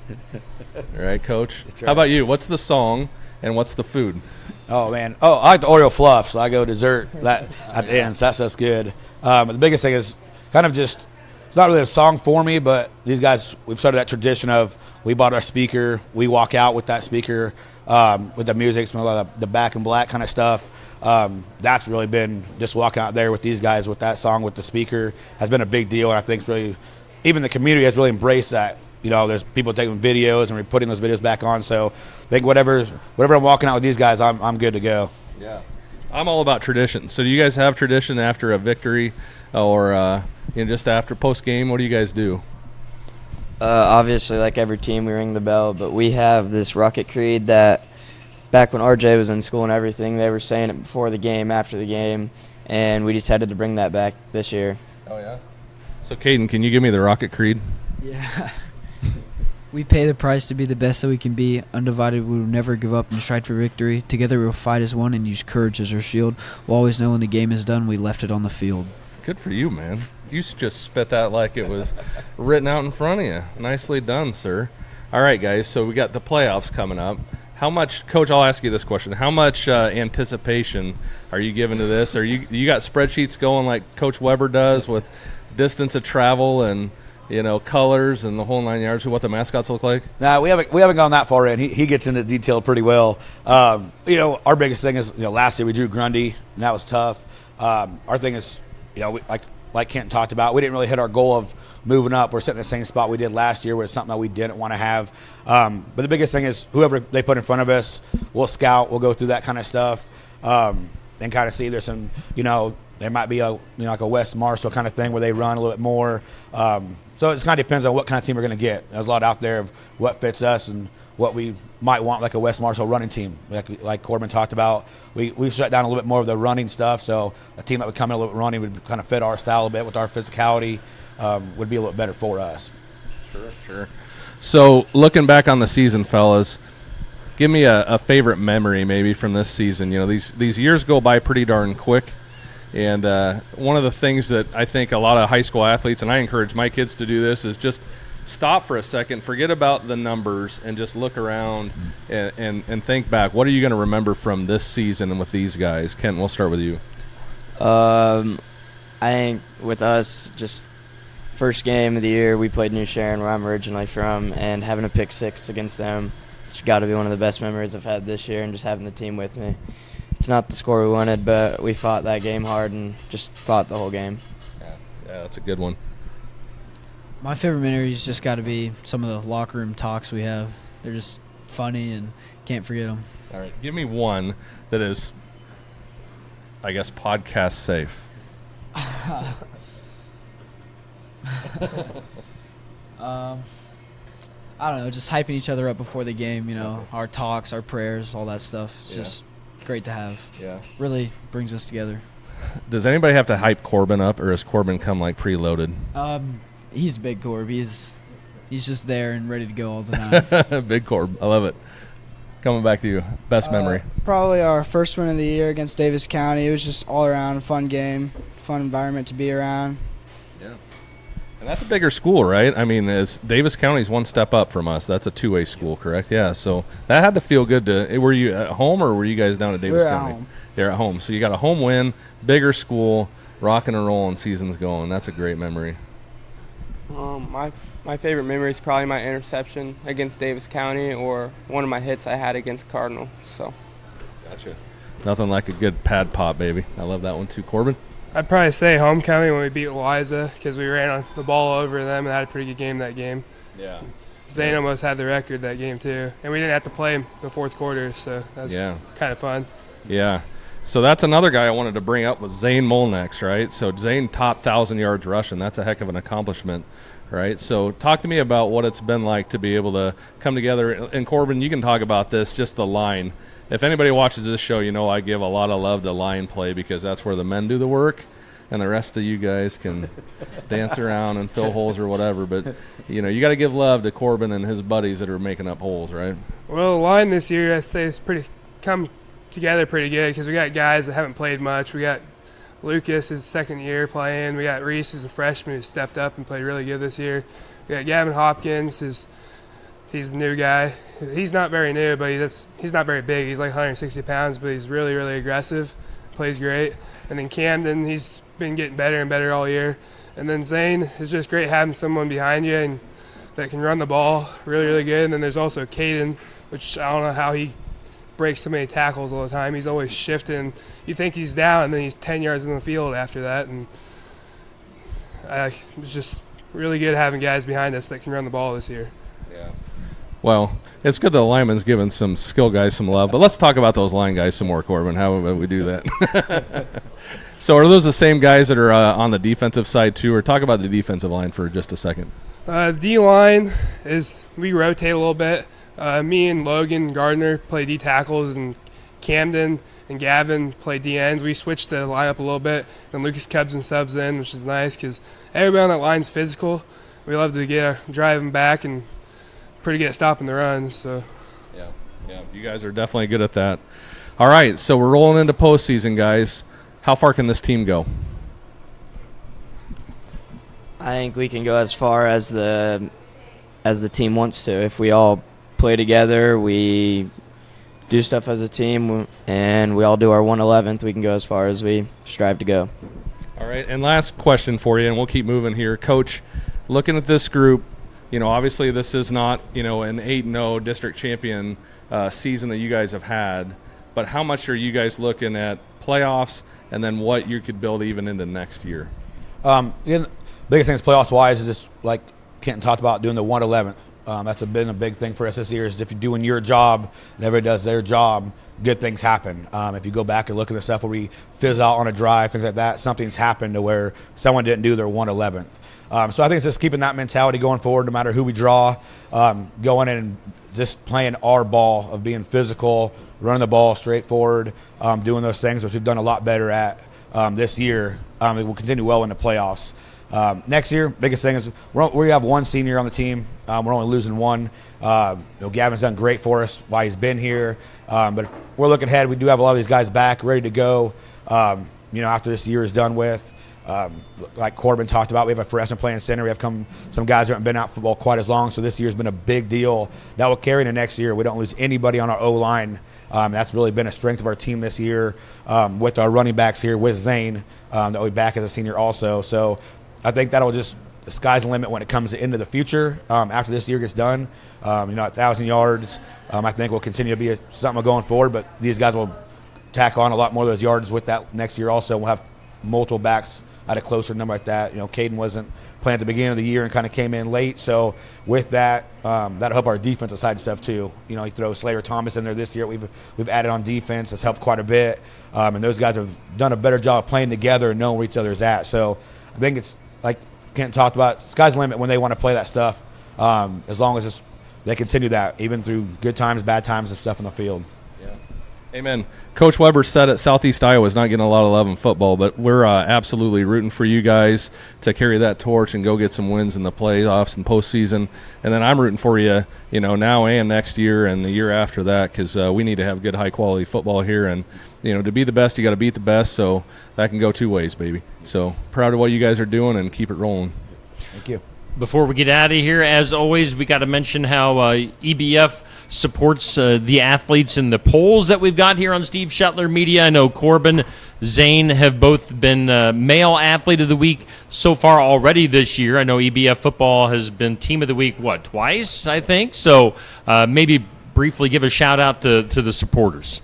Speaker 7: All right, Coach?
Speaker 15: That's right.
Speaker 7: How about you? What's the song and what's the food?
Speaker 15: Oh, man. I like the Oreo fluff, so I go dessert at the end, so that's good. But the biggest thing is kind of just, it's not really a song for me, but these guys, we've started that tradition of we bought our speaker, we walk out with that speaker, with the music, some of the Back in Black kind of stuff. That's really been just walking out there with these guys with that song with the speaker has been a big deal, and I think it's really, even the community has really embraced that. There's people taking videos and we're putting those videos back on. So I think whatever I'm walking out with these guys, I'm good to go.
Speaker 7: Yeah, I'm all about tradition. So do you guys have tradition after a victory, or just after post game? What do you guys do?
Speaker 18: Obviously, like every team, we ring the bell, but we have this Rocket Creed that back when RJ was in school and everything, they were saying it before the game, after the game, and we decided to bring that back this year.
Speaker 7: Oh, yeah? So, Caden, can you give me the Rocket Creed?
Speaker 17: Yeah. We pay the price to be the best that we can be. Undivided, we will never give up and strive for victory. Together, we will fight as one and use courage as our shield. We'll always know when the game is done, we left it on the field.
Speaker 7: Good for you, man. You just spit that like it was written out in front of you. Nicely done, sir. All right, guys, so we got the playoffs coming up. How much, Coach, I'll ask you this question. How much anticipation are you giving to this? Are you got spreadsheets going like Coach Weber does with distance of travel and colors and the whole 9 yards of what the mascots look like?
Speaker 15: Nah, we haven't gone that far in. He gets into detail pretty well. Our biggest thing is, last year we drew Grundy, and that was tough. Our thing is, like Kent talked about, we didn't really hit our goal of moving up. We're sitting in the same spot we did last year, where it's something that we didn't want to have. But the biggest thing is whoever they put in front of us, we'll scout, we'll go through that kind of stuff, and kind of see there's some, there might be like a West Marshall kind of thing where they run a little bit more. So it kind of depends on what kind of team we're going to get. There's a lot out there of what fits us and what we might want, like a West Marshall running team. Like Corbin talked about, we've shut down a little bit more of the running stuff, so a team that would come in a little bit running would kind of fit our style a bit with our physicality, would be a little better for us.
Speaker 7: Sure. So looking back on the season, fellas, give me a favorite memory maybe from this season. These years go by pretty darn quick. And one of the things that I think a lot of high school athletes, and I encourage my kids to do this, is just stop for a second, forget about the numbers, and just look around and think back. What are you going to remember from this season and with these guys? Kent, we'll start with you.
Speaker 18: I think with us, just first game of the year, we played New Sharon, where I'm originally from, and having a pick six against them, it's got to be one of the best memories I've had this year, and just having the team with me. It's not the score we wanted, but we fought that game hard and just fought the whole game.
Speaker 7: Yeah, that's a good one.
Speaker 17: My favorite memories just got to be some of the locker room talks we have. They're just funny and can't forget them.
Speaker 7: All right, give me one that is, I guess, podcast safe.
Speaker 17: I don't know, just hyping each other up before the game, our talks, our prayers, all that stuff. It's just great to have.
Speaker 7: Yeah.
Speaker 17: Really brings us together.
Speaker 7: Does anybody have to hype Corbin up, or has Corbin come like preloaded?
Speaker 17: He's big Corb. He's just there and ready to go all the time.
Speaker 7: Big Corb. I love it. Coming back to you. Best memory.
Speaker 20: Probably our first win of the year against Davis County. It was just all around a fun game, fun environment to be around.
Speaker 7: Yeah. And that's a bigger school, right? I mean, Davis County's one step up from us. That's a two-way school, correct? Yeah. So that had to feel good were you at home, or were you guys down at Davis County?
Speaker 20: At home.
Speaker 7: They're at home. So you got a home win, bigger school, rocking and rolling, season's going. That's a great memory.
Speaker 19: My favorite memory is probably my interception against Davis County, or one of my hits I had against Cardinal. So.
Speaker 7: Gotcha. Nothing like a good pad pop, baby. I love that one too. Corbin?
Speaker 16: I'd probably say homecoming when we beat Eliza, because we ran the ball over them and had a pretty good game that game.
Speaker 7: Yeah.
Speaker 16: Zane almost had the record that game too, and we didn't have to play him the fourth quarter, so that was kind of fun.
Speaker 7: Yeah. So that's another guy I wanted to bring up was Zane Molnex, right? So Zane top 1,000 yards rushing. That's a heck of an accomplishment, right? So talk to me about what it's been like to be able to come together. And Corbin, you can talk about this, just the line. If anybody watches this show, I give a lot of love to line play, because that's where the men do the work, and the rest of you guys can dance around and fill holes or whatever. But, you got to give love to Corbin and his buddies that are making up holes, right?
Speaker 16: Well, the line this year, I'd say, is come together pretty good, because we got guys that haven't played much. We got Lucas, his second year playing. We got Reese, who's a freshman, who stepped up and played really good this year. We got Gavin Hopkins, he's the new guy. He's not very new, but he's not very big. He's like 160 pounds, but he's really, really aggressive, plays great. And then Camden, he's been getting better and better all year. And then Zane, it's just great having someone behind you and that can run the ball really, really good. And then there's also Caden, which I don't know how he breaks so many tackles all the time. He's always shifting. You think he's down, and then he's 10 yards in the field after that. And it's just really good having guys behind us that can run the ball this year.
Speaker 7: Yeah. Well, it's good the lineman's giving some skill guys some love, but let's talk about those line guys some more, Corbin. How about we do that? So are those the same guys that are on the defensive side too, or talk about the defensive line for just a second?
Speaker 16: D-line we rotate a little bit. Me and Logan Gardner play D tackles, and Camden and Gavin play D ends. We switched the lineup a little bit. Then Lucas Cubs subs in, which is nice because everybody on that line's physical. We love to drive them back and pretty good at stopping the run. So
Speaker 7: Yeah, you guys are definitely good at that. All right, so we're rolling into postseason, guys. How far can this team go?
Speaker 18: I think we can go as far as the team wants to. If we all play together, we do stuff as a team, and we all do our 1/11th, we can go as far as we strive to go.
Speaker 7: All right, and last question for you, and we'll keep moving here. Coach, looking at this group, obviously this is not, an 8-0 district champion season that you guys have had, but how much are you guys looking at playoffs and then what you could build even into next year?
Speaker 15: Biggest thing is playoffs-wise is just like Kenton talked about, doing the 1/11th. That's been a big thing for us this year, is if you're doing your job and everybody does their job, good things happen. If you go back and look at the stuff where we fizz out on a drive, things like that, something's happened to where someone didn't do their 1/11th. So I think it's just keeping that mentality going forward, no matter who we draw, going in and just playing our ball of being physical, running the ball straight forward, doing those things, which we've done a lot better at this year. It will continue well in the playoffs. Next year, biggest thing is we have one senior on the team. We're only losing one. Gavin's done great for us while he's been here. But if we're looking ahead, we do have a lot of these guys back, ready to go. After this year is done with, like Corbin talked about, we have a freshman playing center. We have some guys who haven't been out football quite as long, so this year's been a big deal. That will carry into next year. We don't lose anybody on our O-line. That's really been a strength of our team this year, with our running backs here, with Zane, that will be back as a senior also. So I think that'll just – the sky's the limit when it comes into the future. After this year gets done, 1,000 yards, I think will continue to be something going forward. But these guys will tack on a lot more of those yards with that next year also. We'll have multiple backs at a closer number like that. Caden wasn't playing at the beginning of the year and kind of came in late. So with that, that'll help our defensive side and stuff too. You throw Slater Thomas in there this year. We've added on defense. That's helped quite a bit. And those guys have done a better job of playing together and knowing where each other's at. So I think it's like Kent talked about, sky's the limit when they want to play that stuff, as long as they continue that, even through good times, bad times, and stuff in the field.
Speaker 7: Amen. Coach Weber said it, Southeast Iowa is not getting a lot of love in football, but we're absolutely rooting for you guys to carry that torch and go get some wins in the playoffs and postseason. And then I'm rooting for you, now and next year and the year after that, because we need to have good, high-quality football here. And, to be the best, you got to beat the best, so that can go two ways, baby. So proud of what you guys are doing, and keep it rolling.
Speaker 15: Thank you.
Speaker 5: Before we get out of here, as always, we got to mention how EBF supports the athletes in the polls that we've got here on Steve Shetler Media. I know Corbin, Zane have both been male athlete of the week so far already this year. I know EBF football has been team of the week, twice, I think? So maybe briefly give a shout-out to the supporters.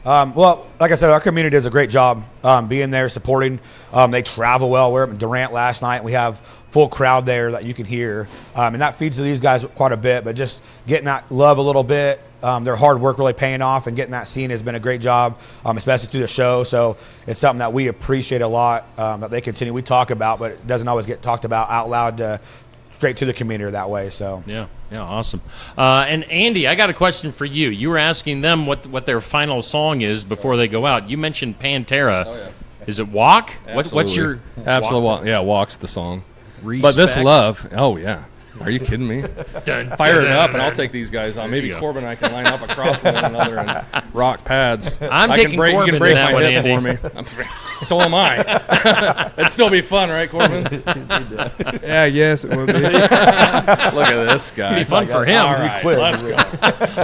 Speaker 15: Well, like I said, our community does a great job being there, supporting. They travel well. We're up in Durant last night. We have full crowd there that you can hear. And that feeds to these guys quite a bit. But just getting that love a little bit, their hard work really paying off, and getting that seen has been a great job, especially through the show. So it's something that we appreciate a lot, that they continue. We talk about, but it doesn't always get talked about out loud straight to the community that way. So
Speaker 5: yeah, awesome. And Andy, I got a question for you. You were asking them what their final song is before they go out. You mentioned Pantera. Oh, yeah. Is it Walk? What's your
Speaker 7: Absolutely. Yeah, Walk's the song.
Speaker 5: Respect.
Speaker 7: But this love, oh yeah. Are you kidding me? Fire it up, and I'll
Speaker 5: dun.
Speaker 7: take these guys on. Maybe Corbin and I can line up across from one another and rock pads.
Speaker 5: I'm taking Corbin
Speaker 7: You can break
Speaker 5: in that
Speaker 7: my
Speaker 5: one,
Speaker 7: hip
Speaker 5: Andy.
Speaker 7: for me. So am I. It'd still be fun, right, Corbin?
Speaker 16: Yeah, yes, it would be.
Speaker 7: Look at this guy.
Speaker 5: It'd be fun for him.
Speaker 7: All right, let's go.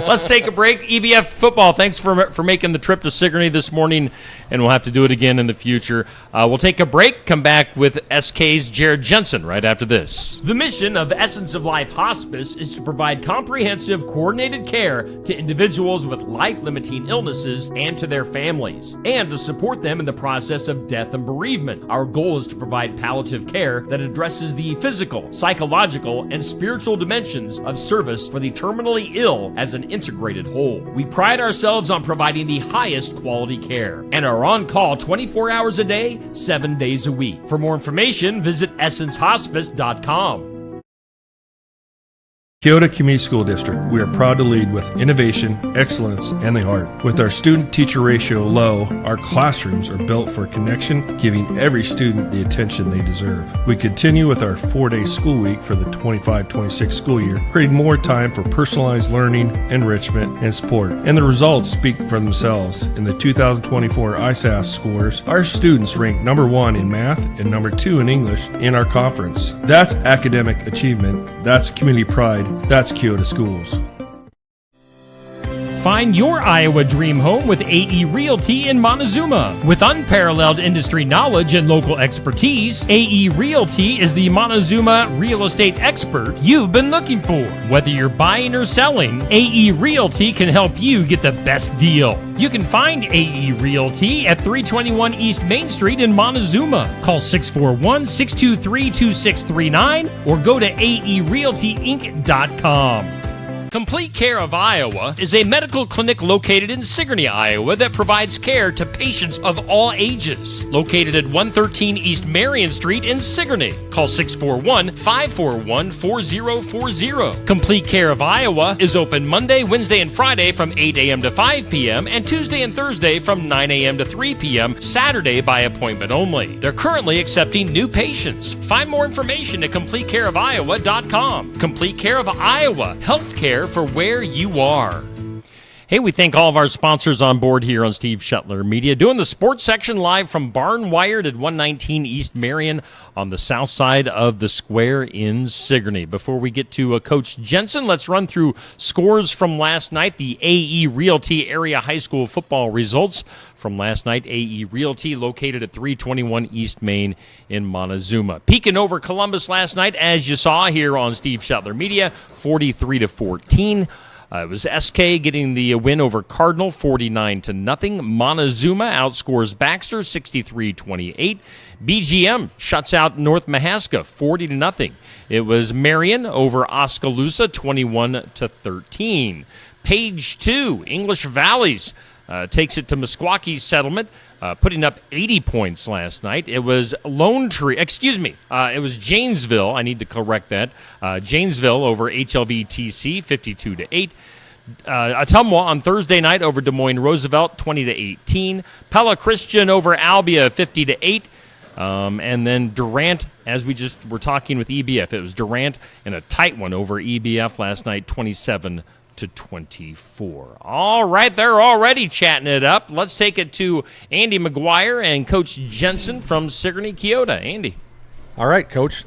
Speaker 5: Let's take a break. EBF football, thanks for making the trip to Sigourney this morning, and we'll have to do it again in the future. We'll take a break, come back with SK's Jared Jensen right after this. The mission of Essence of Life Hospice is to provide comprehensive, coordinated care to individuals with life-limiting illnesses and to their families, and to support them in the process of death and bereavement. Our goal is to provide palliative care that addresses the physical, psychological, and spiritual dimensions of service for the terminally ill as an integrated whole. We pride ourselves on providing the highest quality care and are on call 24 hours a day, 7 days a week. For more information, visit essencehospice.com.
Speaker 21: Keota Community School District, we are proud to lead with innovation, excellence, and the heart. With our student-teacher ratio low, our classrooms are built for connection, giving every student the attention they deserve. We continue with our 4-day school week for the 25-26 school year, creating more time for personalized learning, enrichment, and support. And the results speak for themselves. In the 2024 ISAF scores, our students ranked number 1 in math and number 2 in English in our conference. That's academic achievement. That's community pride. That's Keota Schools.
Speaker 5: Find your Iowa dream home with AE Realty in Montezuma. With unparalleled industry knowledge and local expertise, AE Realty is the Montezuma real estate expert you've been looking for. Whether you're buying or selling, AE Realty can help you get the best deal. You can find AE Realty at 321 East Main Street in Montezuma. Call 641-623-2639 or go to aerealtyinc.com. Complete Care of Iowa is a medical clinic located in Sigourney, Iowa that provides care to patients of all ages. Located at 113 East Marion Street in Sigourney. Call 641-541-4040. Complete Care of Iowa is open Monday, Wednesday, and Friday from 8 a.m. to 5 p.m. and Tuesday and Thursday from 9 a.m. to 3 p.m. Saturday by appointment only. They're currently accepting new patients. Find more information at CompleteCareOfIowa.com. Complete Care of Iowa. Healthcare for where you are. Hey, we thank all of our sponsors on board here on Steve Shetler Media, doing the sports section live from Barn Wired at 119 East Marion on the south side of the square in Sigourney. Before we get to Coach Jensen, let's run through scores from last night, the AE Realty Area High School football results from last night. AE Realty located at 321 East Main in Montezuma. Pekin over Columbus last night, as you saw here on Steve Shetler Media, 43-14. It was SK getting the win over Cardinal, 49-0. Montezuma outscores Baxter, 63-28. BGM shuts out North Mahaska, 40-0. It was Marion over Oskaloosa, 21-13. Page 2, English Valleys takes it to Meskwaki Settlement, putting up 80 points last night. It was it was Janesville. I need to correct that. Janesville over HLVTC, 52-8. Ottumwa on Thursday night over Des Moines Roosevelt, 20-18. Pella Christian over Albia, 50-8. And then Durant, as we just were talking with EBF, it was Durant and a tight one over EBF last night, 27-24. All right, they're already chatting it up. Let's take it to Andy McGuire and Coach Jensen from Sigourney Keota. Andy.
Speaker 7: All right, Coach.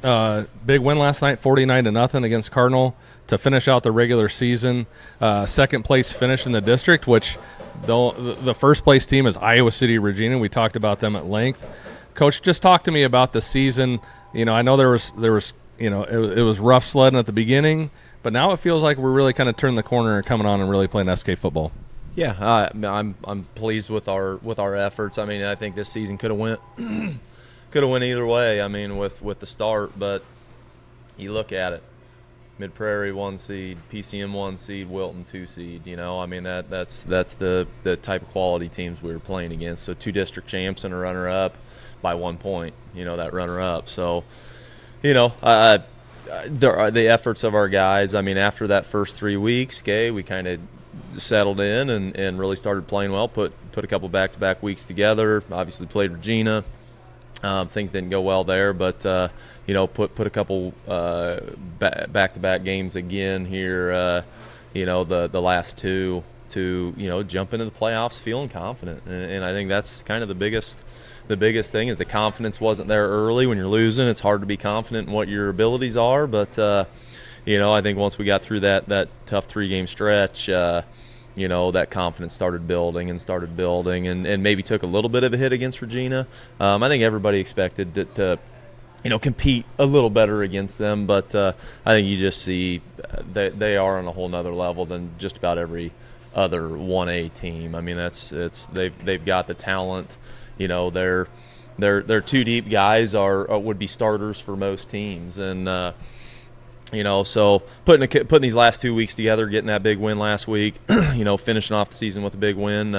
Speaker 7: Big win last night, 49-0 against Cardinal to finish out the regular season. Second place finish in the district, which the first place team is Iowa City Regina. We talked about them at length. Coach, just talk to me about the season. You know, I know there was it was rough sledding at the beginning, but now it feels like we're really kind of turning the corner and coming on and really playing SK football.
Speaker 22: Yeah, I'm pleased with our efforts. I mean, I think this season could have went either way. I mean, with the start, but you look at it, Mid Prairie 1 seed, PCM 1 seed, Wilton 2 seed. You know, I mean that's the type of quality teams we were playing against. So 2 district champs and a runner up by 1 point. You know, that runner up. So, you know, the efforts of our guys. I mean, after that first 3 weeks, we kind of settled in and really started playing well. Put a couple back-to-back weeks together. Obviously played Regina. Things didn't go well there, but you know, put a couple back-to-back games again here. You know, the last 2 to jump into the playoffs feeling confident, and I think that's kind of the biggest thing is the confidence wasn't there early. When you're losing, it's hard to be confident in what your abilities are, but you know, I think once we got through that tough 3-game stretch, you know, that confidence started building and maybe took a little bit of a hit against Regina. I think everybody expected to compete a little better against them, but I think you just see they are on a whole nother level than just about every other 1A team. I mean, they've got the talent. You know, their 2 deep guys would be starters for most teams, and you know, so putting these last 2 weeks together, getting that big win last week, you know, finishing off the season with a big win,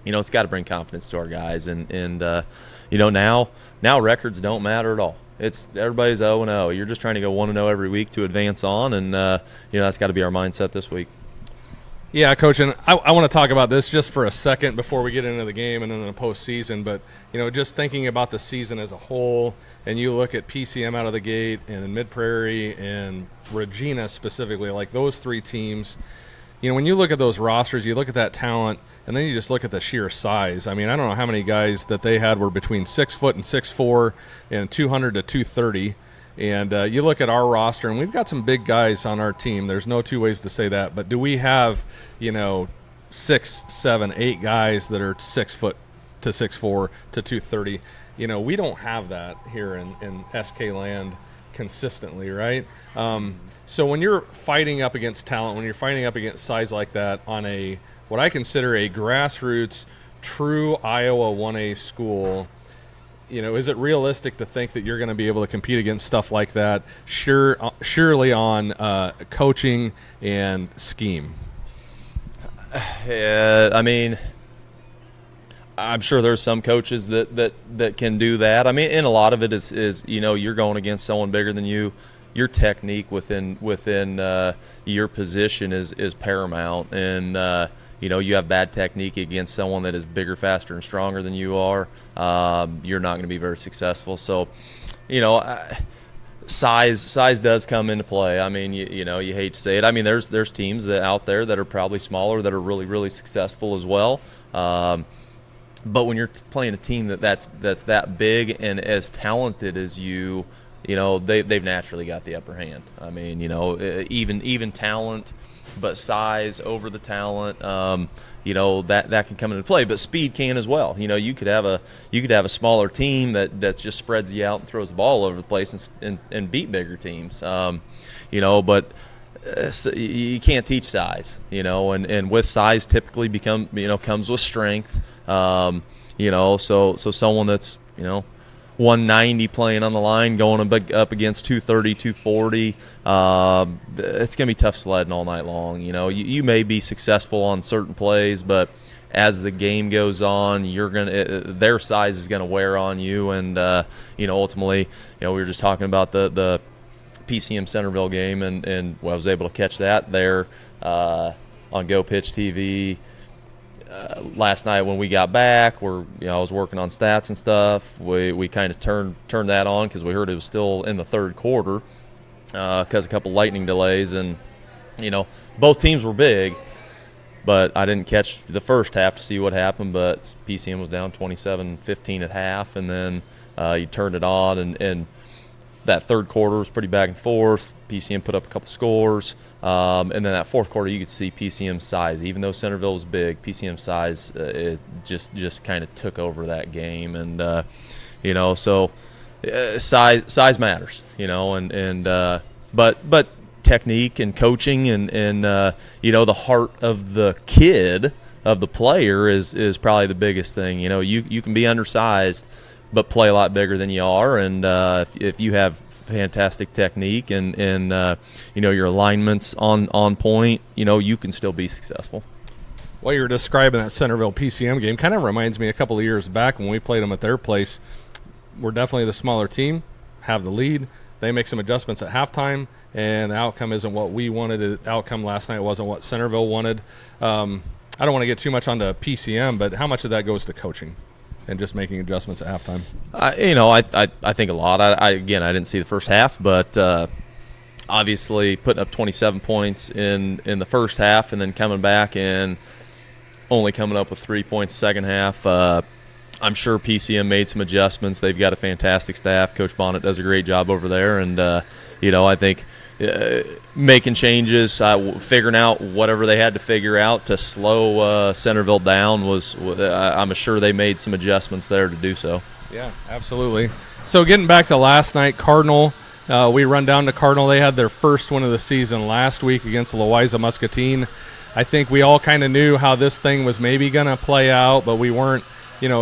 Speaker 22: you know, it's got to bring confidence to our guys, and you know, now records don't matter at all. everybody's 0-0. You're just trying to go 1-0 every week to advance on, and that's got to be our mindset this week.
Speaker 7: Yeah, Coach, and I want to talk about this just for a second before we get into the game and then the postseason. But, just thinking about the season as a whole, and you look at PCM out of the gate and then Mid-Prairie and Regina specifically, like those three teams, when you look at those rosters, you look at that talent, and then you just look at the sheer size. I mean, I don't know how many guys that they had were between 6 foot and 6'4" and 200 to 230. And you look at our roster, and we've got some big guys on our team. There's no two ways to say that. But do we have, 6, 7, 8 guys that are 6 foot to 6'4" to 230? We don't have that here in SK land consistently, right? So when you're fighting up against talent, when you're fighting up against size like that on what I consider a grassroots, true Iowa 1A school, is it realistic to think that you're going to be able to compete against stuff like that? Surely on coaching and scheme.
Speaker 22: Yeah, I mean, I'm sure there's some coaches that can do that. I mean, and a lot of it is you're going against someone bigger than you. Your technique within your position is paramount, and you have bad technique against someone that is bigger, faster, and stronger than you are, you're not going to be very successful. So, size does come into play. I mean, you hate to say it. I mean, there's teams out there that are probably smaller that are really, really successful as well. But when you're playing a team that's that big and as talented as you, they've naturally got the upper hand. I mean, even talent, but size over the talent, that can come into play. But speed can as well. You could have a smaller team that just spreads you out and throws the ball all over the place and beat bigger teams. But you can't teach size. And with size typically comes with strength. So someone that's 190 playing on the line, going up against 230, 240. It's going to be tough sledding all night long. You may be successful on certain plays, but as the game goes on, their size is going to wear on you. And, ultimately, we were just talking about the PCM Centerville game, and I was able to catch that there on Go Pitch TV. Last night when we got back, I was working on stats and stuff. We kind of turned that on because we heard it was still in the third quarter because a couple lightning delays, and both teams were big, but I didn't catch the first half to see what happened. But PCM was down 27-15 at half, and then you turned it on, and that third quarter was pretty back and forth. PCM put up a couple scores, and then that fourth quarter you could see PCM's size. Even though Centerville was big, PCM's size it just kind of took over that game, and so size matters, but technique and coaching and the heart of the kid, of the player is probably the biggest thing. You can be undersized but play a lot bigger than you are, and if you have fantastic technique and your alignments on point, you can still be successful.
Speaker 7: What you were describing that Centerville PCM game kind of reminds me a couple of years back when we played them at their place. We're definitely the smaller team, have the lead. They make some adjustments at halftime, and the outcome isn't what we wanted. The outcome last night wasn't what Centerville wanted. I don't want to get too much onto PCM, but how much of that goes to coaching and just making adjustments at halftime?
Speaker 22: I think a lot. I didn't see the first half, but obviously putting up 27 points in the first half and then coming back and only coming up with 3 points second half. I'm sure PCM made some adjustments. They've got a fantastic staff. Coach Bonnet does a great job over there, and I think making changes, figuring out whatever they had to figure out to slow Centerville down I'm sure they made some adjustments there to do so.
Speaker 7: Yeah, absolutely. So getting back to last night, Cardinal, we run down to Cardinal. They had their first win of the season last week against Louisa Muscatine. I think we all kind of knew how this thing was maybe going to play out, but we weren't,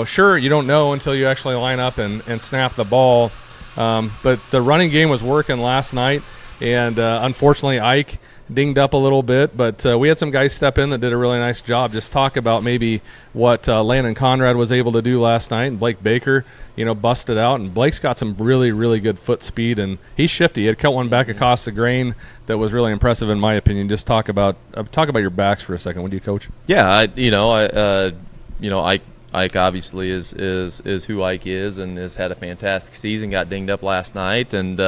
Speaker 7: sure. You don't know until you actually line up and snap the ball. But the running game was working last night. And unfortunately, Ike dinged up a little bit, but we had some guys step in that did a really nice job. Just talk about maybe what Landon Conrad was able to do last night, and Blake Baker, busted out. And Blake's got some really, really good foot speed, and he's shifty. He had cut one back across the grain that was really impressive in my opinion. Just talk about your backs for a second. What do you coach?
Speaker 22: Yeah, Ike obviously is who Ike is and has had a fantastic season. Got dinged up last night, and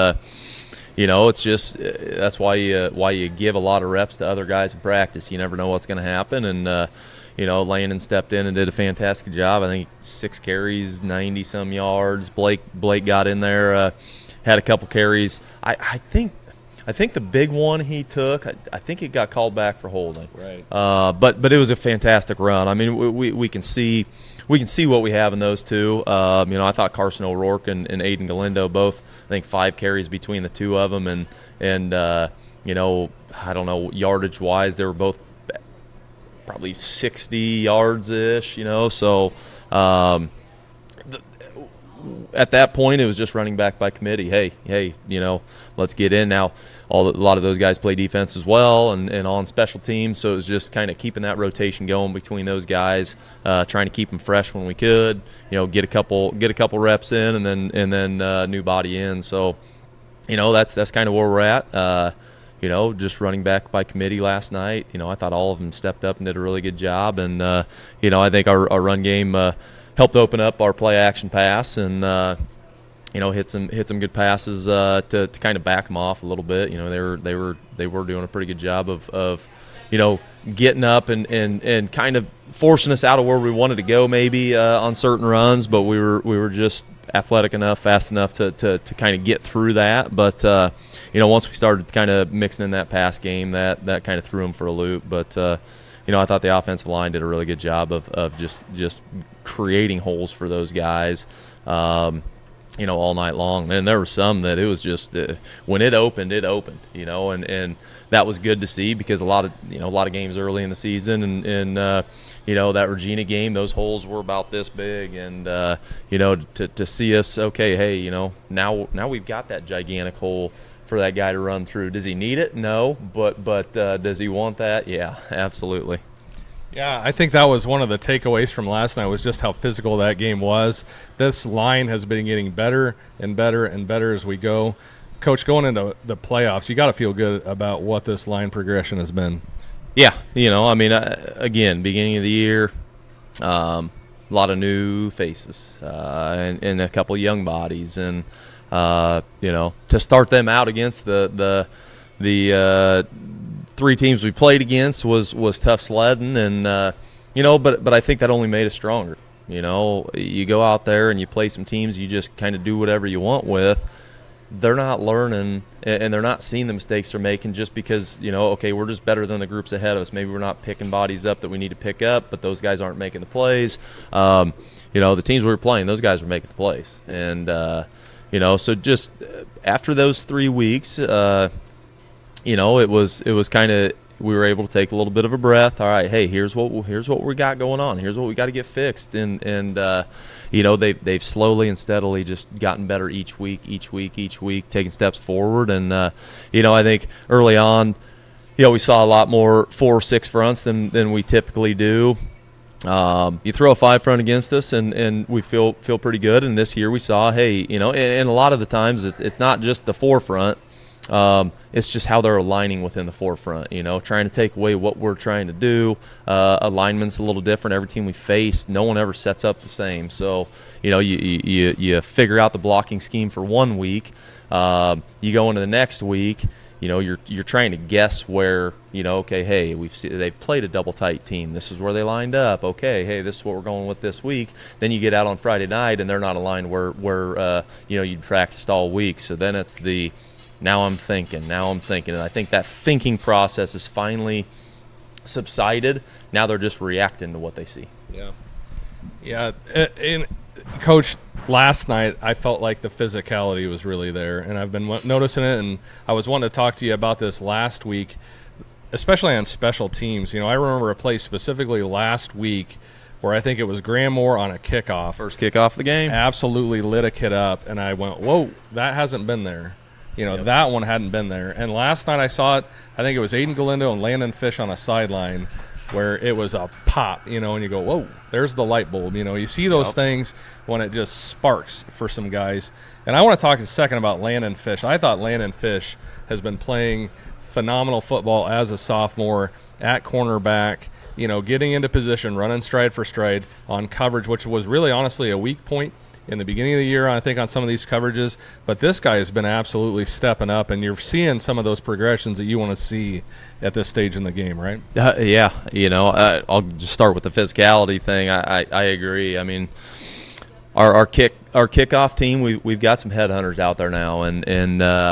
Speaker 22: it's just that's why you give a lot of reps to other guys in practice. You never know what's going to happen, and Landon stepped in and did a fantastic job. I think 6 carries, 90-some yards. Blake got in there, had a couple carries. I think the big one he took, I think it got called back for holding.
Speaker 7: Right.
Speaker 22: But it was a fantastic run. I mean, we can see what we have in those two. I thought Carson O'Rourke and Aiden Galindo both, I think 5 carries between the two of them, and I don't know, yardage wise, they were both probably 60 yards ish. So. At that point, it was just running back by committee. Hey, let's get in now. A lot of those guys play defense as well, and on special teams. So it was just kind of keeping that rotation going between those guys, trying to keep them fresh when we could. Get a couple reps in, and then new body in. So, that's kind of where we're at. Just running back by committee last night. I thought all of them stepped up and did a really good job, and I think our run game. Helped open up our play action pass, and hit some good passes to kind of back them off a little bit. They were doing a pretty good job of getting up and kind of forcing us out of where we wanted to go maybe on certain runs, but we were just athletic enough, fast enough to kind of get through that. But once we started kind of mixing in that pass game, that kind of threw them for a loop. But I thought the offensive line did a really good job of just creating holes for those guys, all night long. And there were some that it was just when it opened, and that was good to see, because a lot of games early in the season and that Regina game, those holes were about this big, and to see us, okay, hey, now we've got that gigantic hole for that guy to run through. Does he need it? No, but does he want that? Yeah, absolutely.
Speaker 7: Yeah, I think that was one of the takeaways from last night, was just how physical that game was. This line has been getting better and better and better as we go. Coach, going into the playoffs, you got to feel good about what this line progression has been.
Speaker 22: Yeah, again, beginning of the year, a lot of new faces and a couple young bodies, and to start them out against the 3 teams we played against was tough sledding, and but I think that only made us stronger. You go out there and you play some teams you just kind of do whatever you want with. They're not learning, and they're not seeing the mistakes they're making just because okay, we're just better than the groups ahead of us. Maybe we're not picking bodies up that we need to pick up, but those guys aren't making the plays. The teams we were playing, those guys were making the plays, and so just after those 3 weeks, it was kind of, we were able to take a little bit of a breath. All right, hey, here's what we got going on. Here's what we got to get fixed, and they've slowly and steadily just gotten better each week, taking steps forward. And I think early on, we saw a lot more 4 or 6 fronts than we typically do. You throw a 5 front against us, and we feel pretty good. And this year we saw, hey, and a lot of the times it's not just the 4 front. It's just how they're aligning within the forefront, trying to take away what we're trying to do. Alignment's a little different. Every team we face, no one ever sets up the same. So, you figure out the blocking scheme for 1 week. You go into the next week, you're trying to guess where, okay, hey, they've played a double tight team. This is where they lined up. Okay, hey, this is what we're going with this week. Then you get out on Friday night and they're not aligned where you'd practiced all week. So then it's now I'm thinking. And I think that thinking process is finally subsided. Now they're just reacting to what they see.
Speaker 7: Yeah. And Coach, last night I felt like the physicality was really there, and I've been noticing it, and I was wanting to talk to you about this last week, especially on special teams. I remember a play specifically last week where I think it was Graham Moore on a kickoff.
Speaker 22: First kickoff of the game.
Speaker 7: Absolutely lit a kid up, and I went, whoa, that hasn't been there. That one hadn't been there. And last night I saw it. I think it was Aiden Galindo and Landon Fish on a sideline where it was a pop, and you go, whoa, there's the light bulb. You see those things when it just sparks for some guys. And I want to talk a second about Landon Fish. I thought Landon Fish has been playing phenomenal football as a sophomore at cornerback, getting into position, running stride for stride on coverage, which was really honestly a weak point in the beginning of the year, I think, on some of these coverages. But this guy has been absolutely stepping up, and you're seeing some of those progressions that you want to see at this stage in the game, right?
Speaker 22: Yeah. I'll just start with the physicality thing. I agree. I mean, our kickoff team, we've got some headhunters out there now, and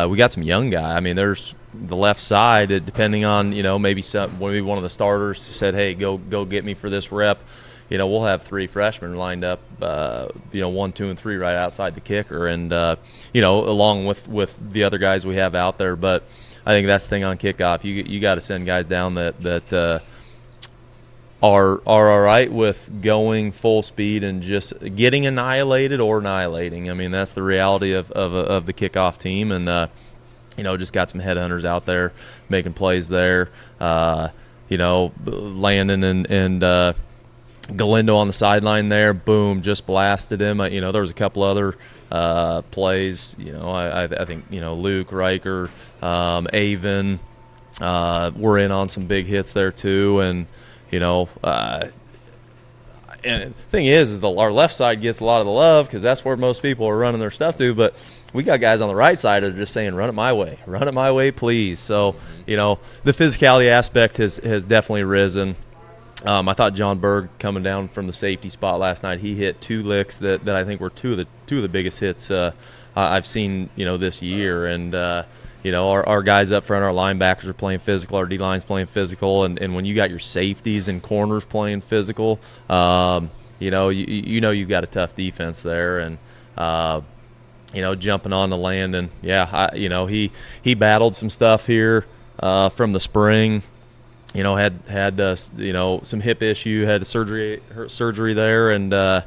Speaker 22: we got some young guy. I mean, there's the left side, depending on, maybe one of the starters said, hey, go get me for this rep. We'll have 3 freshmen lined up, 1, 2, and 3 right outside the kicker, and along with the other guys we have out there. But I think that's the thing on kickoff. You got to send guys down that are all right with going full speed and just getting annihilated or annihilating. I mean, that's the reality of the kickoff team, and just got some headhunters out there making plays there. Landon and Galindo on the sideline there, boom, just blasted him. There was a couple other plays. I think Luke Riker, Avon were in on some big hits there too, and and the thing is our left side gets a lot of the love because that's where most people are running their stuff to, but we got guys on the right side that are just saying, run it my way, please. So, the physicality aspect has definitely risen. I thought John Berg coming down from the safety spot last night, he hit 2 licks that I think were two of the biggest hits I've seen, this year. And, our guys up front, our linebackers are playing physical, our D-line's playing physical. And when you got your safeties and corners playing physical, you've got a tough defense there. And, jumping on the land. And, he battled some stuff here from the spring. Had some hip issue, had surgery there, and I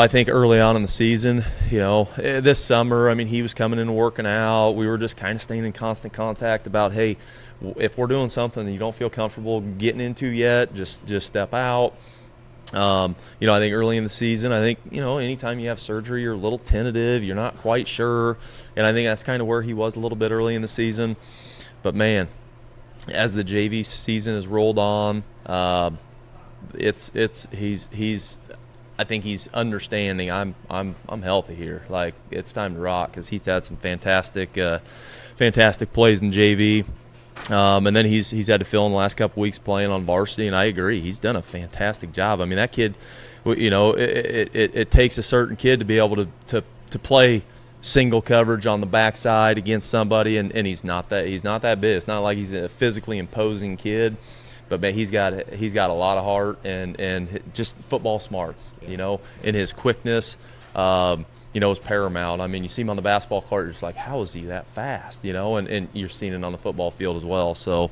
Speaker 22: think early on in the season, this summer, I mean, he was coming in and working out. We were just kind of staying in constant contact about, hey, if we're doing something that you don't feel comfortable getting into yet, just step out. I think early in the season, anytime you have surgery, you're a little tentative, you're not quite sure, and I think that's kind of where he was a little bit early in the season. But man, as the JV season has rolled on, I think he's understanding I'm healthy here. Like, it's time to rock, because he's had some fantastic plays in JV, and then he's had to fill in the last couple weeks playing on varsity. And I agree, he's done a fantastic job. I mean, that kid, it takes a certain kid to be able to play single coverage on the backside against somebody, and he's not that big. It's not like he's a physically imposing kid, but man, he's got a lot of heart and just football smarts, and his quickness, is paramount. I mean, you see him on the basketball court, you're just like, how is he that fast? And you're seeing it on the football field as well. So,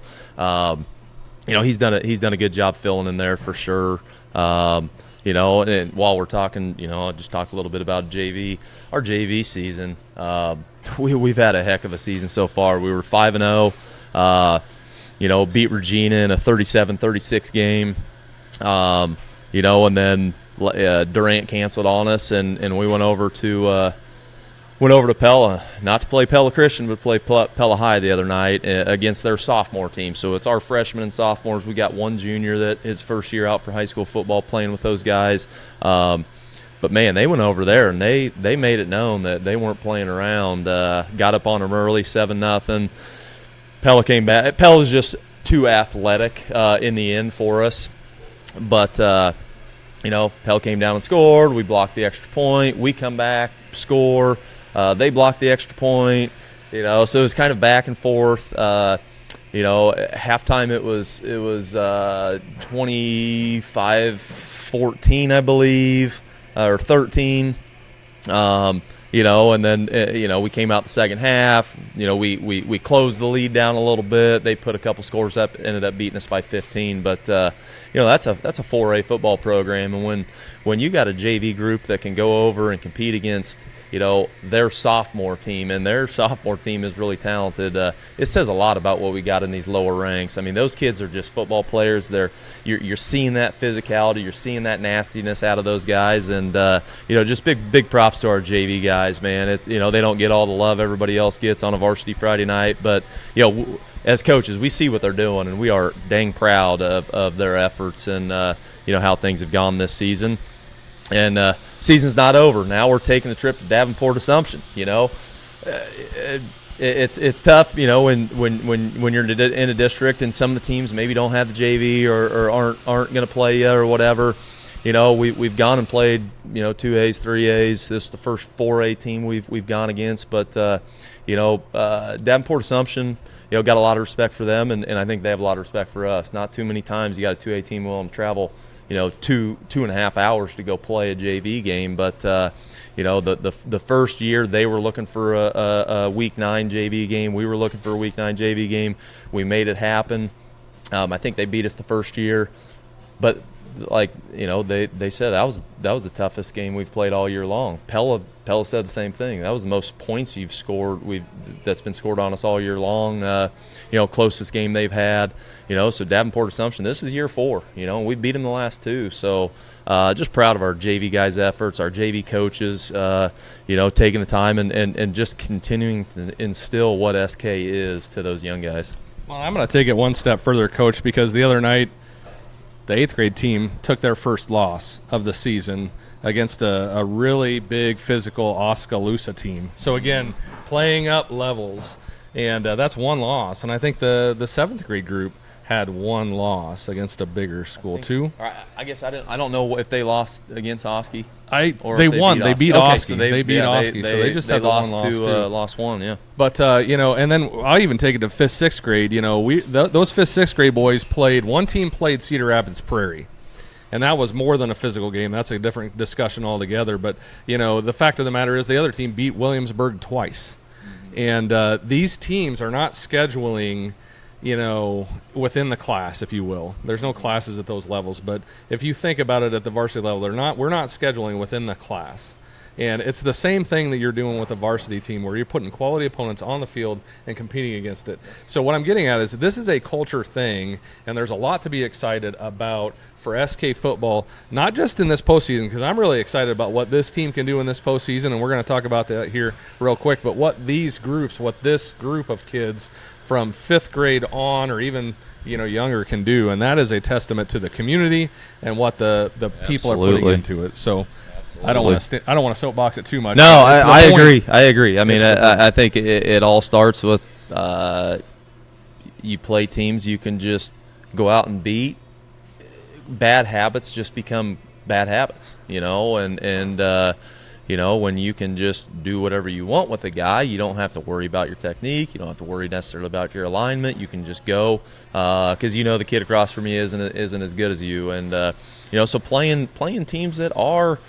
Speaker 22: he's done a good job filling in there for sure. And while we're talking, I'll just talk a little bit about JV. Our JV season, we've had a heck of a season so far. We were 5-0, beat Regina in a 37-36 game, and then Durant canceled on us, and we went over to Pella, not to play Pella Christian, but play Pella High the other night against their sophomore team. So it's our freshmen and sophomores. We got one junior that his first year out for high school football playing with those guys. But, man, they went over there, and they made it known that they weren't playing around. Got up on them early, 7-0. Pella came back. Pella's just too athletic in the end for us. But, Pella came down and scored. We blocked the extra point. We come back, score. They blocked the extra point, so it was kind of back and forth. Halftime it was 25-14, I believe, or 13. And then we came out the second half. We closed the lead down a little bit. They put a couple scores up, ended up beating us by 15. But that's a 4A football program, and when you got a JV group that can go over and compete against their sophomore team, and their sophomore team is really talented. It says a lot about what we got in these lower ranks. I mean, those kids are just football players. You're seeing that physicality, you're seeing that nastiness out of those guys, and just big props to our JV guys, man. It's they don't get all the love everybody else gets on a varsity Friday night, but as coaches, we see what they're doing, and we are dang proud of their efforts and how things have gone this season. And season's not over. Now we're taking the trip to Davenport Assumption. It's tough. When you're in a district and some of the teams maybe don't have the JV or aren't going to play yet or whatever. We've gone and played 2As, 3As. This is the first 4A team we've gone against, but Davenport Assumption. Got a lot of respect for them, and I think they have a lot of respect for us. Not too many times you got a 2A team willing to travel, 2.5 hours to go play a JV game. But the first year they were looking for a Week 9 JV game. We were looking for a Week 9 JV game. We made it happen. I think they beat us the first year, but they said that was the toughest game we've played all year long. Pella said the same thing. That was the most points you've scored that's been scored on us all year long. Closest game they've had. So Davenport Assumption, this is year 4. We beat them the last 2. So just proud of our JV guys' efforts, our JV coaches. Taking the time and just continuing to instill what SK is to those young guys.
Speaker 7: Well, I'm going to take it one step further, Coach, because the other night the 8th grade team took their first loss of the season against a really big physical Oskaloosa team. So, again, playing up levels, and that's one loss. And I think the 7th grade group had one loss against a bigger school, too.
Speaker 22: I guess I don't know if they lost against Oski.
Speaker 7: They won. They beat Oski. They beat Oski. So they just had
Speaker 22: lost
Speaker 7: one loss, too.
Speaker 22: Lost one, yeah.
Speaker 7: But, and then I'll even take it to 5th, 6th grade. Those 5th, 6th grade boys one team played Cedar Rapids Prairie. And that was more than a physical game. That's a different discussion altogether. But, the fact of the matter is the other team beat Williamsburg twice. Mm-hmm. And these teams are not scheduling within the class, if you will. There's no classes at those levels, but if you think about it at the varsity level, we're not scheduling within the class. And it's the same thing that you're doing with a varsity team where you're putting quality opponents on the field and competing against it. So what I'm getting at is this is a culture thing, and there's a lot to be excited about for SK football, not just in this postseason, because I'm really excited about what this team can do in this postseason, and we're going to talk about that here real quick, but what this group of kids from 5th grade on or even younger can do, and that is a testament to the community and what the people are putting into it. So I don't want to soapbox it too much.
Speaker 22: No, I agree. I mean, I think it all starts with you play teams you can just go out and beat. Bad habits just become bad habits, when you can just do whatever you want with a guy, you don't have to worry about your technique. You don't have to worry necessarily about your alignment. You can just go because the kid across from you isn't as good as you. And, so playing teams that are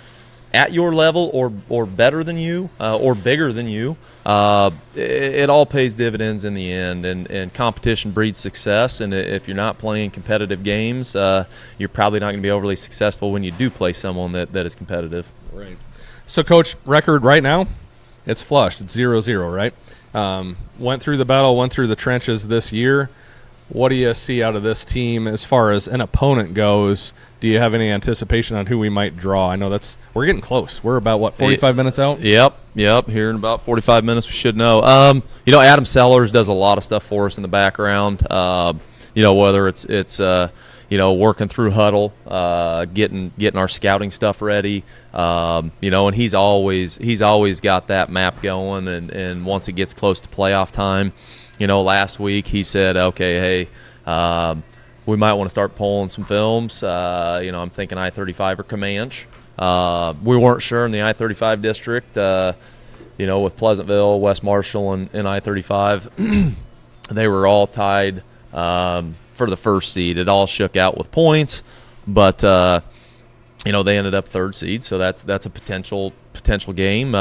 Speaker 22: at your level or better than you or bigger than you, it all pays dividends in the end. And competition breeds success. And if you're not playing competitive games, you're probably not going to be overly successful when you do play someone that is competitive.
Speaker 7: Right. So, Coach, record right now, it's flushed. It's 0-0, right? Went through the battle, went through the trenches this year. What do you see out of this team as far as an opponent goes? Do you have any anticipation on who we might draw? I know we're getting close. We're about, 45 minutes out?
Speaker 22: Yep. Here in about 45 minutes we should know. Adam Sellers does a lot of stuff for us in the background, whether it's working through huddle, getting our scouting stuff ready, and he's always got that map going. And once it gets close to playoff time, last week he said, okay, hey, we might want to start pulling some films. I'm thinking I-35 or Comanche. We weren't sure in the I-35 district, with Pleasantville, West Marshall, and I-35. They were all tied for the first seed. It all shook out with points, but they ended up 3rd seed, so that's a potential game.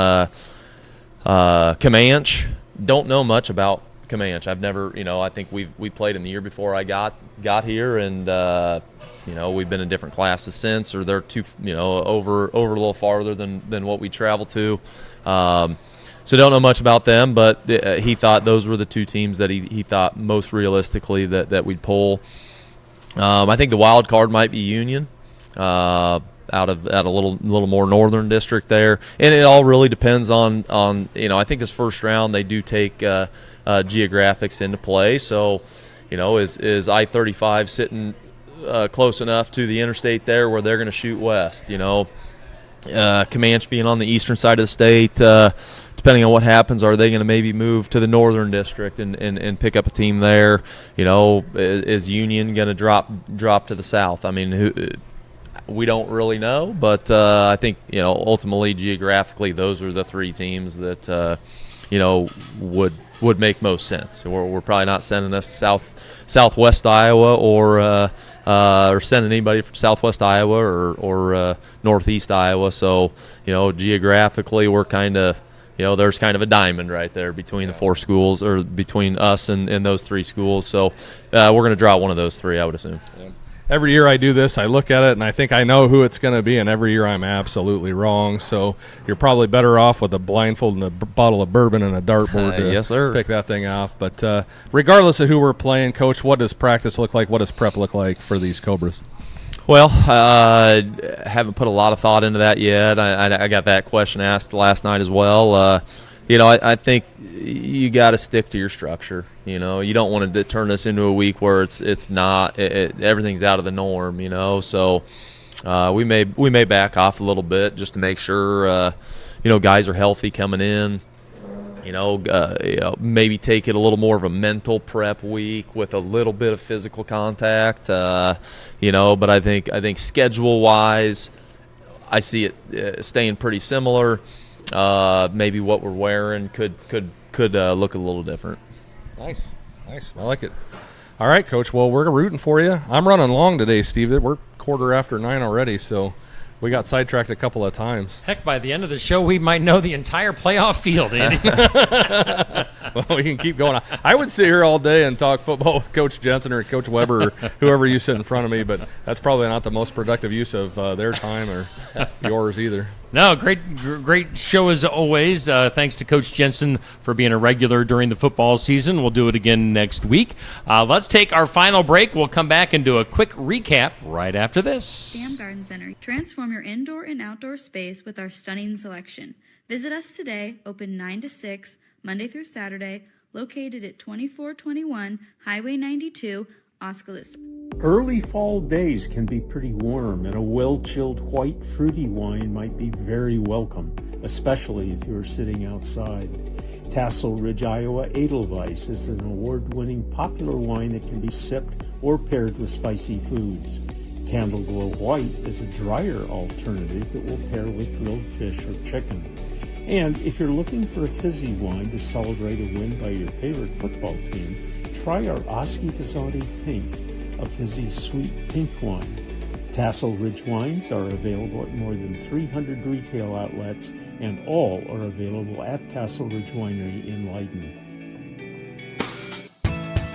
Speaker 22: Comanche, don't know much about Comanche. I've never, I think we played them the year before I got here, and we've been in different classes since, or they're too, over a little farther than what we travel to. So don't know much about them, but he thought those were the two teams that he thought most realistically that we'd pull. I think the wild card might be Union, out a little more northern district there, and it all really depends on I think this first round they do take geographics into play. So is I-35 sitting close enough to the interstate there where they're going to shoot west? Comanche being on the eastern side of the state, depending on what happens, are they going to maybe move to the northern district and pick up a team there? Is Union going to drop to the south? I mean, we don't really know, but I think ultimately geographically those are the three teams that would make most sense. We're probably not sending us to southwest Iowa or sending anybody from southwest Iowa or northeast Iowa. So geographically we're kind of there's kind of a diamond right there between the four schools, or between us and those three schools. So we're going to draw one of those three, I would assume.
Speaker 7: Yeah. Every year I do this, I look at it and I think I know who it's going to be, and every year I'm absolutely wrong. So you're probably better off with a blindfold and a bottle of bourbon and a dartboard to
Speaker 22: yes, sir.
Speaker 7: pick that thing off. But regardless of who we're playing, Coach, what does practice look like? What does prep look like for these Cobras?
Speaker 22: Well, I haven't put a lot of thought into that yet. I got that question asked last night as well. I think you got to stick to your structure. You don't want to turn this into a week where it's not everything's out of the norm. So we may back off a little bit just to make sure guys are healthy coming in. Maybe take it a little more of a mental prep week with a little bit of physical contact. But I think schedule wise, I see it staying pretty similar. Maybe what we're wearing could look a little different.
Speaker 7: Nice. I like it. All right, Coach. Well, we're rooting for you. I'm running long today, Steve. We're 9:15 already, so we got sidetracked a couple of times.
Speaker 5: Heck, by the end of the show, we might know the entire playoff field, Andy.
Speaker 7: Well, we can keep going. I would sit here all day and talk football with Coach Jensen or Coach Weber or whoever you sit in front of me, but that's probably not the most productive use of their time or yours either.
Speaker 5: No, great show as always. Thanks to Coach Jensen for being a regular during the football season. We'll do it again next week. Let's take our final break. We'll come back and do a quick recap right after this.
Speaker 1: Sam Garden Center. Transform your indoor and outdoor space with our stunning selection. Visit us today, open 9 to 6, Monday through Saturday, located at 2421 Highway 92, Oskaloosa.
Speaker 2: Early fall days can be pretty warm, and a well-chilled white fruity wine might be very welcome, especially if you're sitting outside. Tassel Ridge, Iowa Edelweiss is an award-winning popular wine that can be sipped or paired with spicy foods. Candle Glow White is a drier alternative that will pair with grilled fish or chicken. And if you're looking for a fizzy wine to celebrate a win by your favorite football team, try our Oski Fasati Pink, a fizzy sweet pink wine. Tassel Ridge wines are available at more than 300 retail outlets, and all are available at Tassel Ridge Winery in Leiden.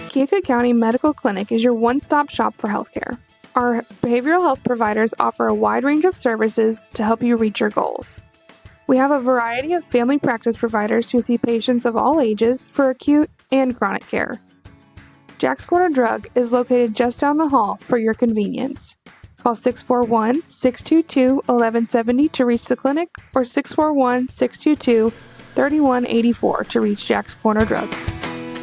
Speaker 23: Keokuk County Medical Clinic is your one-stop shop for healthcare. Our behavioral health providers offer a wide range of services to help you reach your goals. We have a variety of family practice providers who see patients of all ages for acute and chronic care. Jack's Corner Drug is located just down the hall for your convenience. Call 641-622-1170 to reach the clinic, or 641-622-3184 to reach Jack's Corner Drug.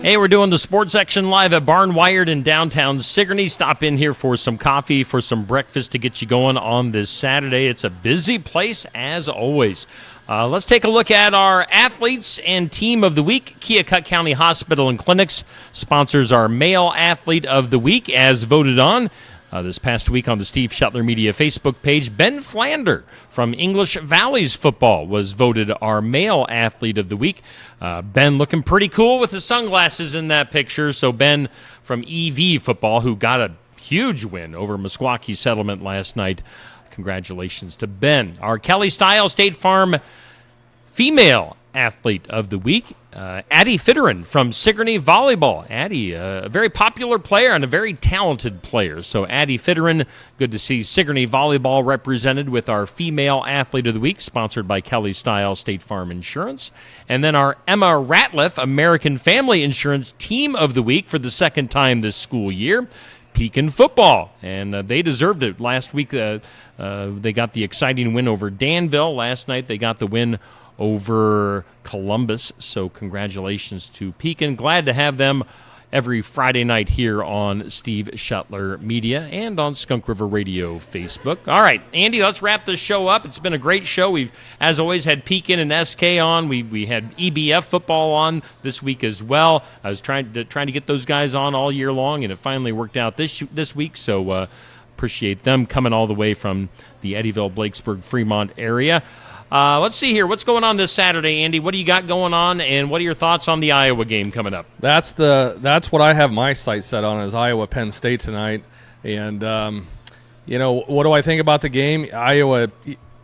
Speaker 5: Hey, we're doing the sports section live at Barn Wired in downtown Sigourney. Stop in here for some coffee, for some breakfast to get you going on this Saturday. It's a busy place as always. Let's take a look at our athletes and team of the week. Keokuk County Hospital and Clinics sponsors our Male Athlete of the Week as voted on. This past week on the Steve Shetler Media Facebook page, Ben Flander from English Valleys Football was voted our Male Athlete of the Week. Ben looking pretty cool with his sunglasses in that picture. So Ben from EV Football, who got a huge win over Meskwaki Settlement last night. Congratulations to Ben. Our Kelly Style State Farm Female Athlete of the Week, Addie Fitterin from Sigourney Volleyball. Addie, a very popular player and a very talented player. So Addie Fitterin, good to see Sigourney Volleyball represented with our Female Athlete of the Week, sponsored by Kelly Style State Farm Insurance. And then our Emma Ratliff, American Family Insurance Team of the Week for the second time this school year. Pekin football, and they deserved it. Last week they got the exciting win over Danville. Last night they got the win over Columbus, so congratulations to Pekin. Glad to have them every Friday night here on Steve Shuttler Media and on Skunk River Radio Facebook. All right, Andy, let's wrap this show up. It's been a great show. We've, as always, had Pekin and SK on. We had EBF football on this week as well. I was trying to get those guys on all year long, and it finally worked out this week, so appreciate them coming all the way from the Eddyville, Blakesburg, Fremont area. Let's see here. What's going on this Saturday, Andy? What do you got going on, and what are your thoughts on the Iowa game coming up?
Speaker 7: That's what I have my sights set on, is Iowa Penn State tonight. And what do I think about the game? Iowa.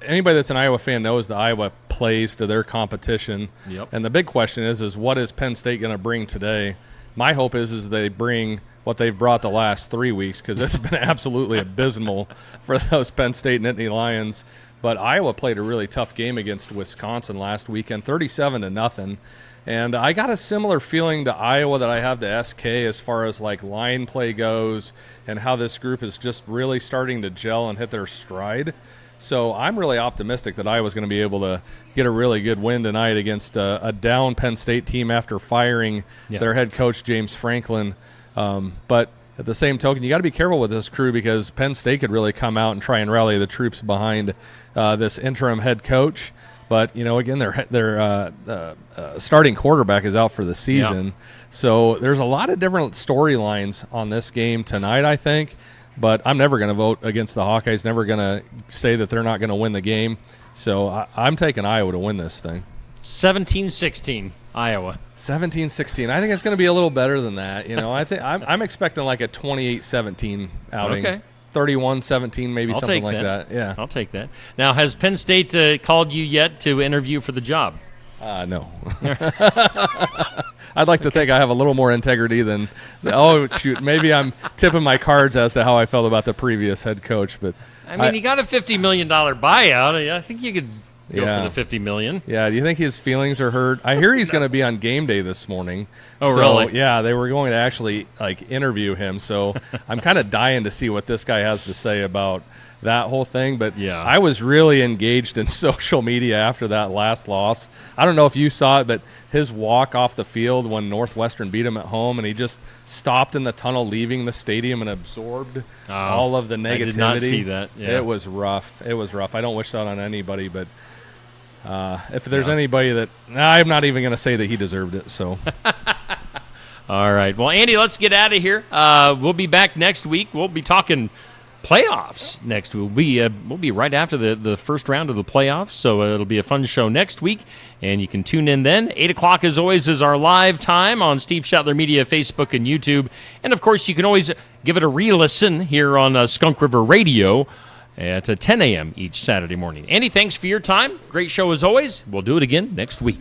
Speaker 7: Anybody that's an Iowa fan knows that Iowa plays to their competition.
Speaker 5: Yep.
Speaker 7: And the big question is what is Penn State going to bring today? My hope is they bring what they've brought the last 3 weeks, because it's been absolutely abysmal for those Penn State Nittany Lions. But Iowa played a really tough game against Wisconsin last weekend, 37-0. And I got a similar feeling to Iowa that I have to SK as far as like line play goes and how this group is just really starting to gel and hit their stride. So I'm really optimistic that Iowa's going to be able to get a really good win tonight against a down Penn State team after firing their head coach, James Franklin. But at the same token, you got to be careful with this crew, because Penn State could really come out and try and rally the troops behind this interim head coach. But again, their starting quarterback is out for the season, so there's a lot of different storylines on this game tonight, I think. But I'm never going to vote against the Hawkeyes. Never going to say that they're not going to win the game. So I'm taking Iowa to win this thing.
Speaker 5: 17-16, Iowa.
Speaker 7: 17-16. I think it's going to be a little better than that. I think I'm expecting like a 28-17 outing. Okay. 31-17, maybe
Speaker 5: I'll
Speaker 7: something like that. Yeah,
Speaker 5: I'll take that. Now, has Penn State called you yet to interview for the job?
Speaker 7: No. I'd like to think I have a little more integrity than. Oh shoot, maybe I'm tipping my cards as to how I felt about the previous head coach. But
Speaker 5: I mean, he got a $50 million buyout. I think you could go for the $50 million.
Speaker 7: Yeah. Do you think his feelings are hurt? I hear he's going to be on game day this morning.
Speaker 5: Oh, really?
Speaker 7: Yeah, they were going to actually interview him. So I'm kind of dying to see what this guy has to say about that whole thing. But I was really engaged in social media after that last loss. I don't know if you saw it, but his walk off the field when Northwestern beat him at home, and he just stopped in the tunnel leaving the stadium and absorbed all of the negativity.
Speaker 5: I did not see that. Yeah.
Speaker 7: It was rough. I don't wish that on anybody, but if there's anybody that I'm not even going to say that he deserved it. So.
Speaker 5: All right. Well, Andy, let's get out of here. We'll be back next week. We'll be talking playoffs next week. We'll be right after the first round of the playoffs, so it'll be a fun show next week, and you can tune in then. 8 o'clock, as always, is our live time on Steve Shuttler Media, Facebook, and YouTube. And, of course, you can always give it a re-listen here on Skunk River Radio at 10 a.m. each Saturday morning. Andy, thanks for your time. Great show as always. We'll do it again next week.